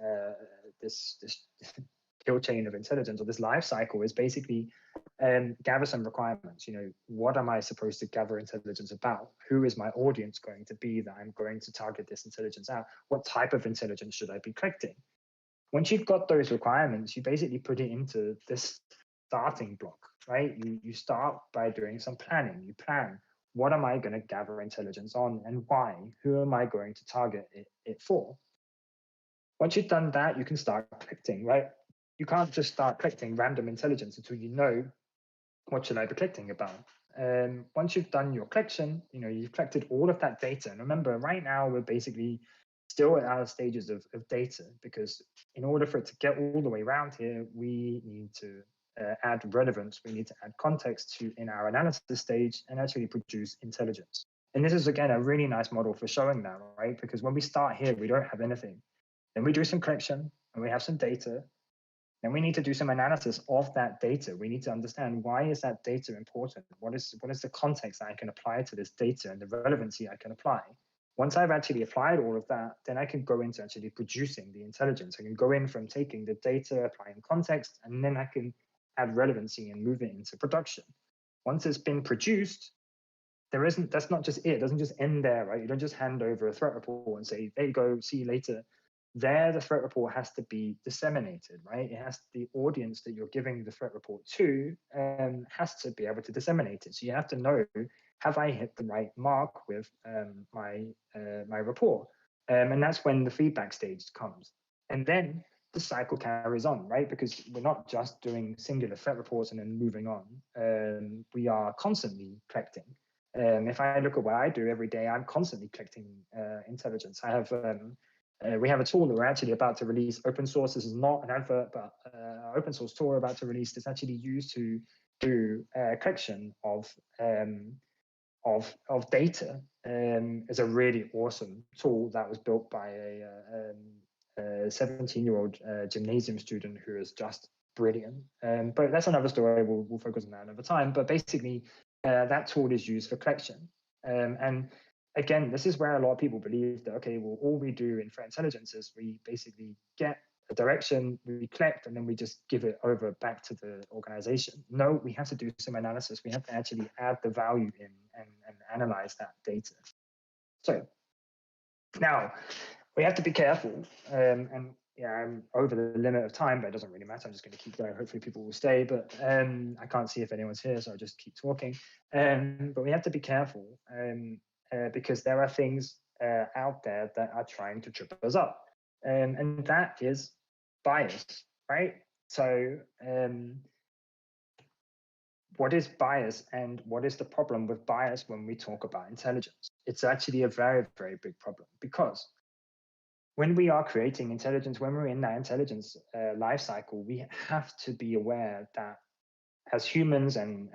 kill chain of intelligence, or this life cycle, is basically gather some requirements. You know, what am I supposed to gather intelligence about? Who is my audience going to be that I'm going to target this intelligence at? What type of intelligence should I be collecting? Once you've got those requirements, you basically put it into this starting block, right? You start by doing some planning. You plan, what am I going to gather intelligence on and why? Who am I going to target it for? Once you've done that, you can start collecting, right? You can't just start collecting random intelligence until you know what should I be collecting about. Once you've done your collection, you know, you've collected all of that data. And remember, right now, we're basically still at our stages of data, because in order for it to get all the way around here, we need to add relevance, we need to add context to in our analysis stage and actually produce intelligence. And this is, again, a really nice model for showing that, right? Because when we start here, we don't have anything. Then we do some collection and we have some data. Then we need to do some analysis of that data. We need to understand, why is that data important? What is the context that I can apply to this data and the relevancy I can apply? Once I've actually applied all of that, then I can go into actually producing the intelligence. I can go in from taking the data, applying context, and then I can add relevancy and move it into production. Once it's been produced, that's not just it. It doesn't just end there, right? You don't just hand over a threat report and say, there you go, see you later. There, the threat report has to be disseminated, right? It has, the audience that you're giving the threat report to has to be able to disseminate it. So you have to know, have I hit the right mark with my report? And that's when the feedback stage comes. And then the cycle carries on, right? Because we're not just doing singular threat reports and then moving on. We are constantly collecting. If I look at what I do every day, I'm constantly collecting intelligence. We have a tool that we're actually about to release open source. This is not an advert, but open source tool we're about to release that's actually used to do collection of data. Is a really awesome tool that was built by a 17-year-old gymnasium student who is just brilliant. But that's another story. We'll focus on that another time. But basically, that tool is used for collection. And again, this is where a lot of people believe that, okay, well, all we do in threat intelligence is we basically get a direction, we collect, and then we just give it over back to the organization. No, we have to do some analysis. We have to actually add the value in and analyze that data. So now we have to be careful. And yeah, I'm over the limit of time, but it doesn't really matter. I'm just going to keep going. Hopefully people will stay, but I can't see if anyone's here, so I'll just keep talking. But we have to be careful because there are things out there that are trying to trip us up. And that is bias, right? So what is bias and what is the problem with bias when we talk about intelligence? It's actually a very, very big problem because when we are creating intelligence, when we're in that intelligence life cycle, we have to be aware that as humans and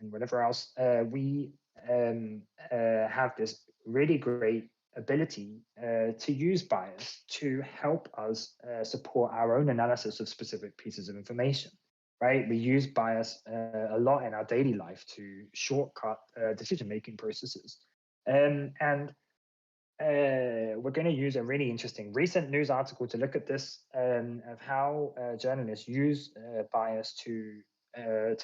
whatever else, we have this really great ability to use bias to help us support our own analysis of specific pieces of information, right? We use bias a lot in our daily life to shortcut decision-making processes. And we're going to use a really interesting recent news article to look at this of how journalists use bias to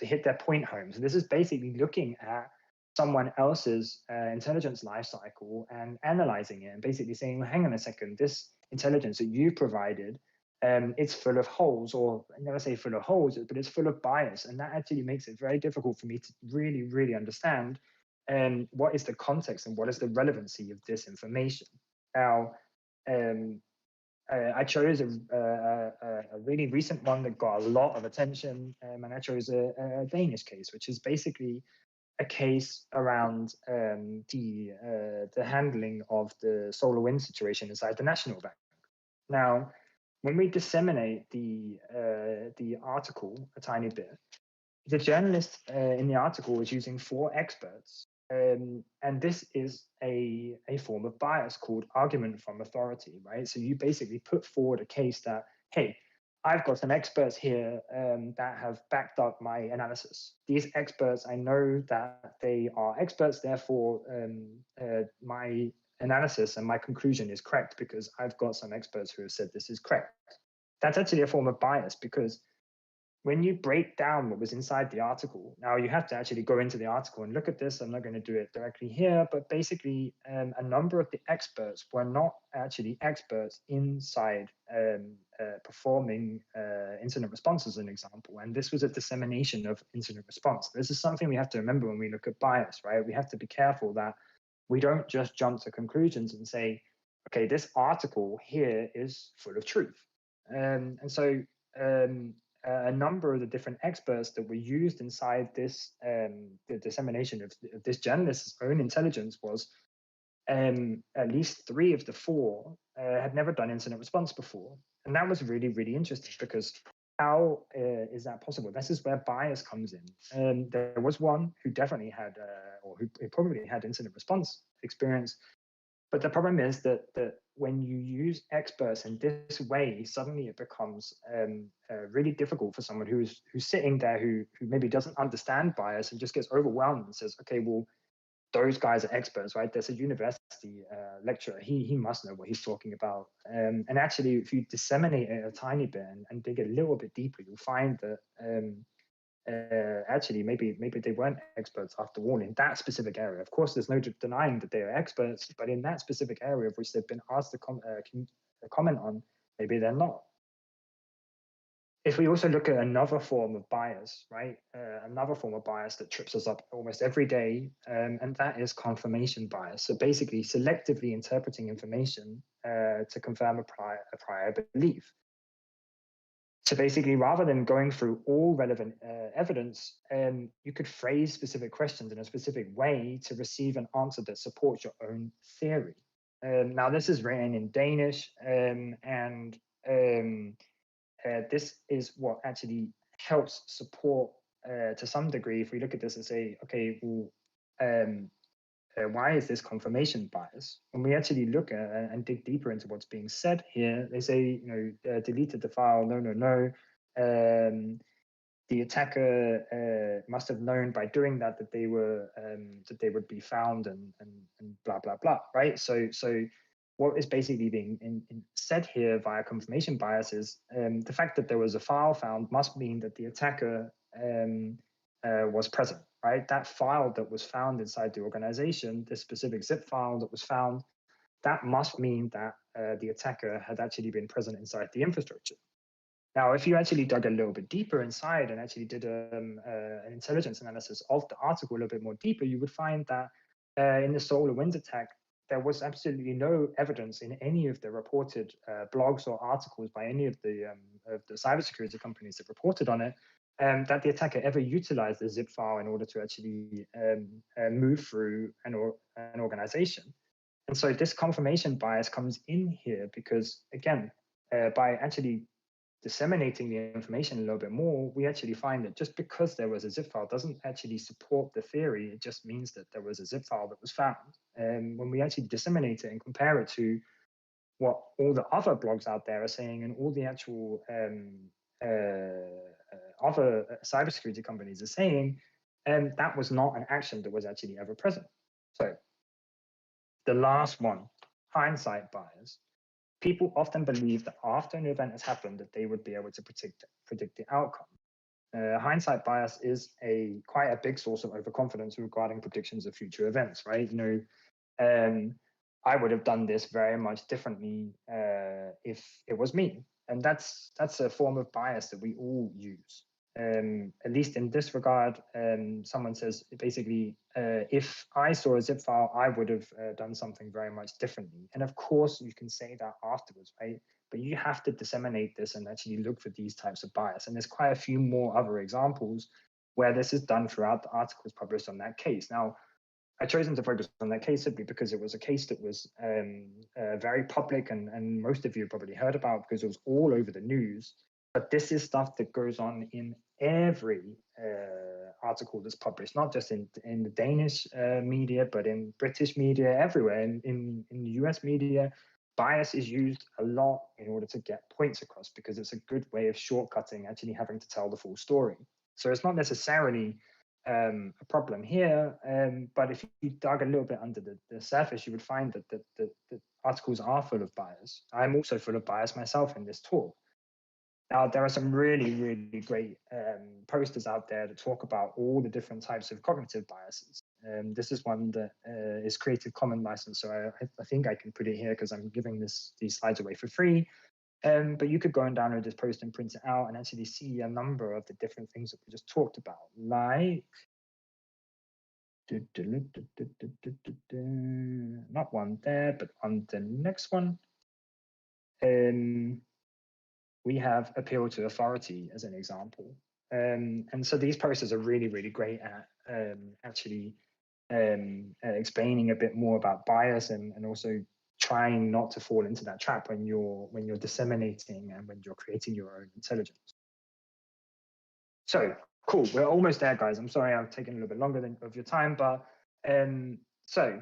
hit their point home. So this is basically looking at someone else's intelligence lifecycle and analyzing it and basically saying, well, hang on a second, this intelligence that you provided, it's full of holes, or I never say full of holes, but it's full of bias. And that actually makes it very difficult for me to really, really understand what is the context and what is the relevancy of this information. Now, I chose a really recent one that got a lot of attention, and I chose a Danish case, which is basically a case around the handling of the solar wind situation inside the National Bank. Now, when we disseminate the article a tiny bit, the journalist in the article was using 4 experts. And this is a form of bias called argument from authority, right? So you basically put forward a case that, hey, I've got some experts here that have backed up my analysis. These experts, I know that they are experts, therefore my analysis and my conclusion is correct because I've got some experts who have said this is correct. That's actually a form of bias because when you break down what was inside the article, now you have to actually go into the article and look at this. I'm not going to do it directly here, but basically a number of the experts were not actually experts inside performing incident response, as an example. And this was a dissemination of incident response. This is something we have to remember when we look at bias, right? We have to be careful that we don't just jump to conclusions and say, okay, this article here is full of truth. And so a number of the different experts that were used inside this, the dissemination of this journalist's own intelligence was at least 3 of the 4 had never done incident response before. And that was really, really interesting because how is that possible? This is where bias comes in. There was one who definitely had, or who probably had incident response experience. But the problem is that when you use experts in this way, suddenly it becomes really difficult for someone who's sitting there who maybe doesn't understand bias and just gets overwhelmed and says, okay, well, those guys are experts, right? There's a university lecturer. He must know what he's talking about. And actually, if you disseminate it a tiny bit and dig a little bit deeper, you'll find that actually maybe they weren't experts after all in that specific area. Of course, there's no denying that they are experts, but in that specific area of which they've been asked to comment on, maybe they're not. If we also look at another form of bias, right, another form of bias that trips us up almost every day, and that is confirmation bias. So basically selectively interpreting information to confirm a prior belief. So basically, rather than going through all relevant evidence, you could phrase specific questions in a specific way to receive an answer that supports your own theory. Now, this is written in Danish, and this is what actually helps support to some degree. If we look at this and say, okay, well, why is this confirmation bias? When we actually look at and dig deeper into what's being said here, they say, deleted the file, no, no, no. The attacker must have known by doing that that they were that they would be found and blah blah blah, right? So what is basically being said here via confirmation bias is the fact that there was a file found must mean that the attacker was present, right? That file that was found inside the organization, this specific zip file that was found, that must mean that the attacker had actually been present inside the infrastructure. Now, if you actually dug a little bit deeper inside and actually did an intelligence analysis of the article a little bit more deeper, you would find that in the SolarWinds attack, there was absolutely no evidence in any of the reported blogs or articles by any of the cybersecurity companies that reported on it that the attacker ever utilized the zip file in order to actually move through an organization. And so this confirmation bias comes in here because, again, by actually disseminating the information a little bit more, we actually find that just because there was a zip file doesn't actually support the theory. It just means that there was a zip file that was found. And when we actually disseminate it and compare it to what all the other blogs out there are saying and all the actual other cybersecurity companies are saying, that was not an action that was actually ever present. So the last one, hindsight bias. People often believe that after an event has happened that they would be able to predict the outcome. Hindsight bias is quite a big source of overconfidence regarding predictions of future events, right? I would have done this very much differently if it was me, and that's a form of bias that we all use. At least in this regard, someone says basically, if I saw a zip file, I would have done something very much differently. And of course, you can say that afterwards, right? But you have to disseminate this and actually look for these types of bias. And there's quite a few more other examples where this is done throughout the articles published on that case. Now, I chosen to focus on that case simply because it was a case that was very public and most of you probably heard about because it was all over the news. But this is stuff that goes on in every article that's published, not just in the Danish media, but in British media, everywhere. In the US media, bias is used a lot in order to get points across because it's a good way of shortcutting actually having to tell the full story. So it's not necessarily a problem here, but if you dug a little bit under the surface, you would find that the articles are full of bias. I'm also full of bias myself in this talk. Now, there are some really, really great posters out there that talk about all the different types of cognitive biases. This is one that is Creative Commons license, so I think I can put it here because I'm giving these slides away for free. But you could go and download this post and print it out and actually see a number of the different things that we just talked about, like not one there, but on the next one. We have appeal to authority as an example. And so these posters are really, really great at actually explaining a bit more about bias and also trying not to fall into that trap when you're disseminating and when you're creating your own intelligence. So cool, we're almost there, guys. I'm sorry I've taken a little bit longer of your time, but so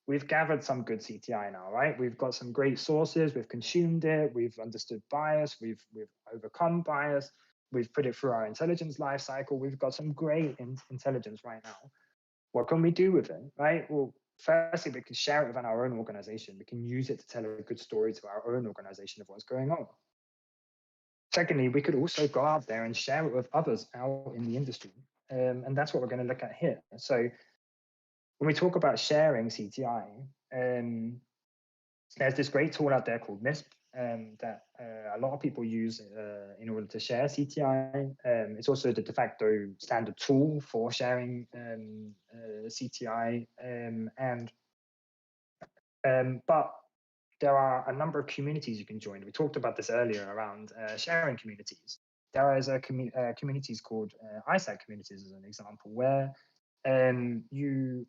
we've gathered some good CTI now, right? We've got some great sources, we've consumed it, we've understood bias, we've overcome bias, we've put it through our intelligence life cycle, we've got some great intelligence right now. What can we do with it, right? Well, firstly, we can share it within our own organization. We can use it to tell a good story to our own organization of what's going on. Secondly, we could also go out there and share it with others out in the industry. And that's what we're going to look at here. So when we talk about sharing CTI, there's this great tool out there called MISP that a lot of people use in order to share CTI. It's also the de facto standard tool for sharing CTI. But there are a number of communities you can join. We talked about this earlier around sharing communities. there is communities called ISAC communities, as an example, where you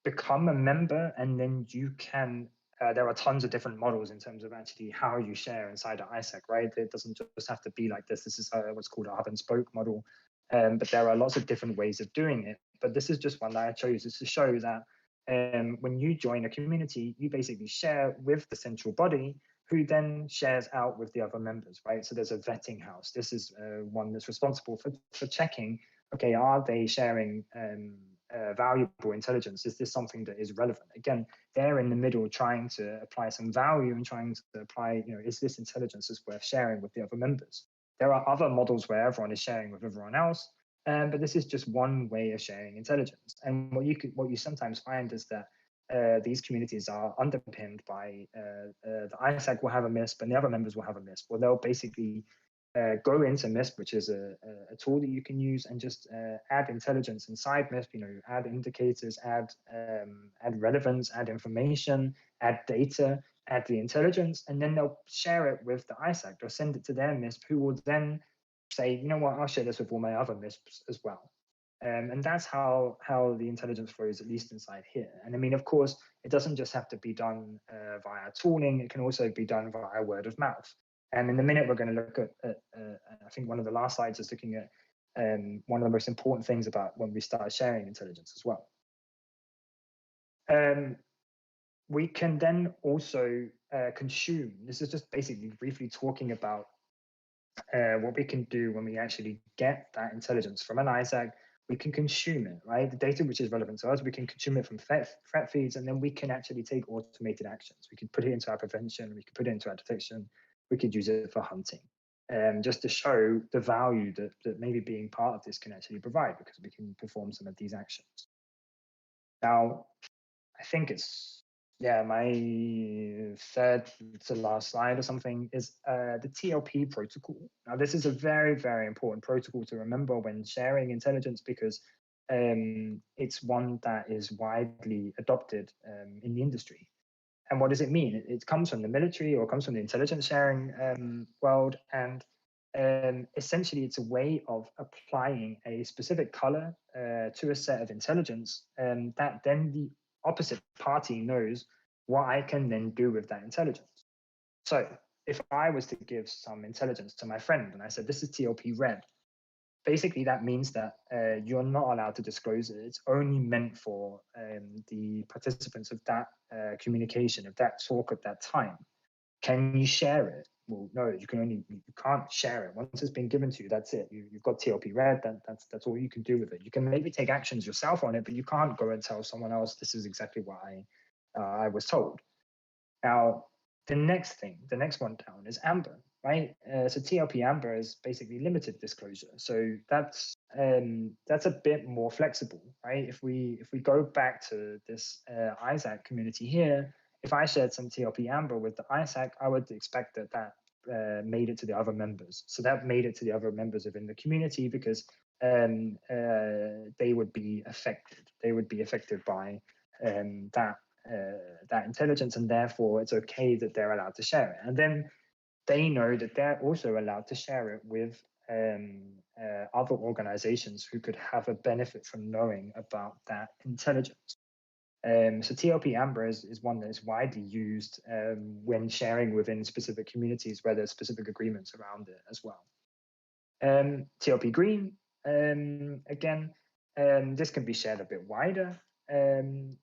become a member, and then you can. There are tons of different models in terms of actually how you share inside of ISAC, right? It doesn't just have to be like this. This is what's called a hub and spoke model, but there are lots of different ways of doing it. But this is just one that I chose, is to show that when you join a community, you basically share with the central body, who then shares out with the other members, right? So there's a vetting house. This is one that's responsible for checking, okay, are they sharing valuable intelligence? Is this something that is relevant? Again, they're in the middle trying to apply some value and trying to apply, is this intelligence is worth sharing with the other members? There are other models where everyone is sharing with everyone else, but this is just one way of sharing intelligence. And what you sometimes find is that these communities are underpinned by the ISAC will have a MISP and the other members will have a MISP, or they'll basically go into MISP, which is a tool that you can use, and just add intelligence inside MISP. Add indicators, add relevance, add information, add data, add the intelligence, and then they'll share it with the ISAC. They'll send it to their MISP, who will then say, you know what, I'll share this with all my other MISPs as well. And that's how the intelligence flows, at least inside here. And I mean, of course, it doesn't just have to be done via tooling. It can also be done via word of mouth. And in a minute, we're going to look at I think one of the last slides is looking at one of the most important things about when we start sharing intelligence as well. We can then also consume. This is just basically briefly talking about what we can do when we actually get that intelligence from an ISAC. We can consume it, right? The data which is relevant to us, we can consume it from threat feeds, and then we can actually take automated actions. We could put it into our prevention, we could put it into our detection, we could use it for hunting, just to show the value that maybe being part of this can actually provide, because we can perform some of these actions. Now, I think it's, my third to last slide or something is the TLP protocol. Now, this is a very, very important protocol to remember when sharing intelligence, because it's one that is widely adopted in the industry. And what does it mean? It comes from the military, or comes from the intelligence sharing world. And essentially, it's a way of applying a specific color to a set of intelligence that then the opposite party knows what I can then do with that intelligence. So if I was to give some intelligence to my friend and I said, this is TLP red, basically that means that you're not allowed to disclose it. It's only meant for the participants of that communication, of that talk at that time. Can you share it? Well, no, you can't share it. Once it's been given to you, that's it. You've got TLP red. That's all you can do with it. You can maybe take actions yourself on it, but you can't go and tell someone else, this is exactly what I was told. Now, the next one down is amber, right? So TLP amber is basically limited disclosure. So that's a bit more flexible, right? If we go back to this ISAC community here, if I shared some TLP amber with the ISAC, I would expect that made it to the other members. So that made it to the other members within the community, because they would be affected. They would be affected by that intelligence, and therefore it's okay that they're allowed to share it. And then they know that they're also allowed to share it with other organizations who could have a benefit from knowing about that intelligence. So TLP Amber is one that is widely used when sharing within specific communities where there's specific agreements around it as well. TLP Green, again, this can be shared a bit wider, and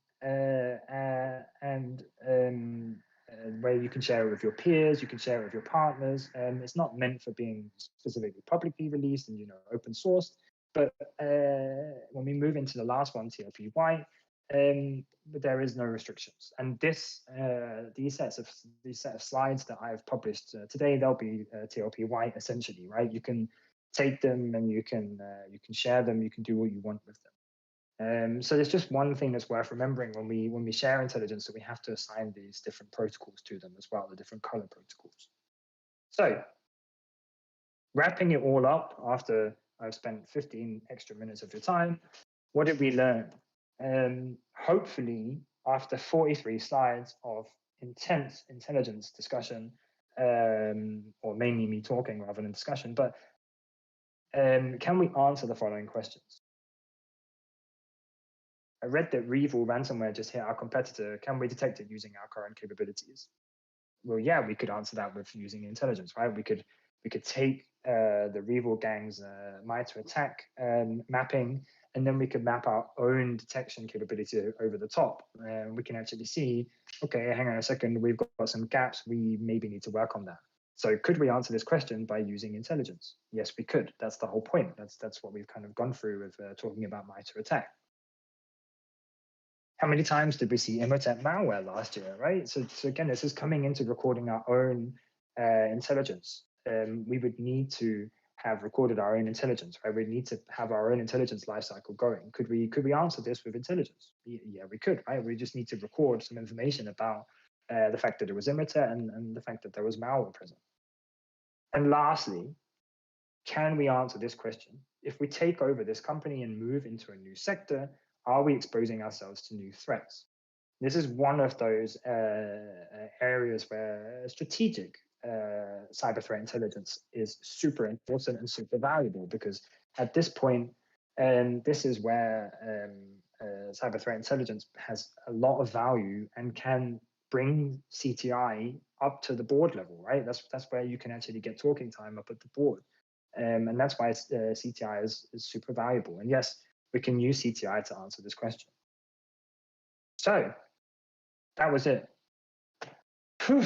where you can share it with your peers, you can share it with your partners. It's not meant for being specifically publicly released and open source. But when we move into the last one, TLP White, but there is no restrictions. And these set of slides that I've published today, they'll be TLP White essentially, right? You can take them and you can share them. You can do what you want with them. So there's just one thing that's worth remembering when we share intelligence, that we have to assign these different protocols to them as well, the different color protocols. So wrapping it all up, after I've spent 15 extra minutes of your time, what did we learn? Hopefully, after 43 slides of intense intelligence discussion, or mainly me talking rather than discussion, but Can we answer the following questions? I read that Revil ransomware just hit our competitor. Can we detect it using our current capabilities? Well, yeah, we could answer that with using intelligence, right? We could take the Revil gang's MITRE ATT&CK mapping, and then we could map our own detection capability over the top. We can actually see, okay, hang on a second, we've got some gaps. We maybe need to work on that. So could we answer this question by using intelligence? Yes, we could. That's the whole point. That's what we've kind of gone through with talking about MITRE ATT&CK. How many times did we see Imhotep malware last year, right? So again, this is coming into recording our own intelligence. We would need to have recorded our own intelligence, right? We need to have our own intelligence lifecycle going. Could we answer this with intelligence? Yeah, we could, right? We just need to record some information about the fact that it was Imhotep and the fact that there was malware present. And lastly, can we answer this question? If we take over this company and move into a new sector, are we exposing ourselves to new threats? This is one of those areas where strategic cyber threat intelligence is super important and super valuable, because at this point, this is where cyber threat intelligence has a lot of value and can bring CTI up to the board level, right? That's where you can actually get talking time up at the board. And that's why CTI is super valuable. And yes, we can use CTI to answer this question. So that was it. Whew.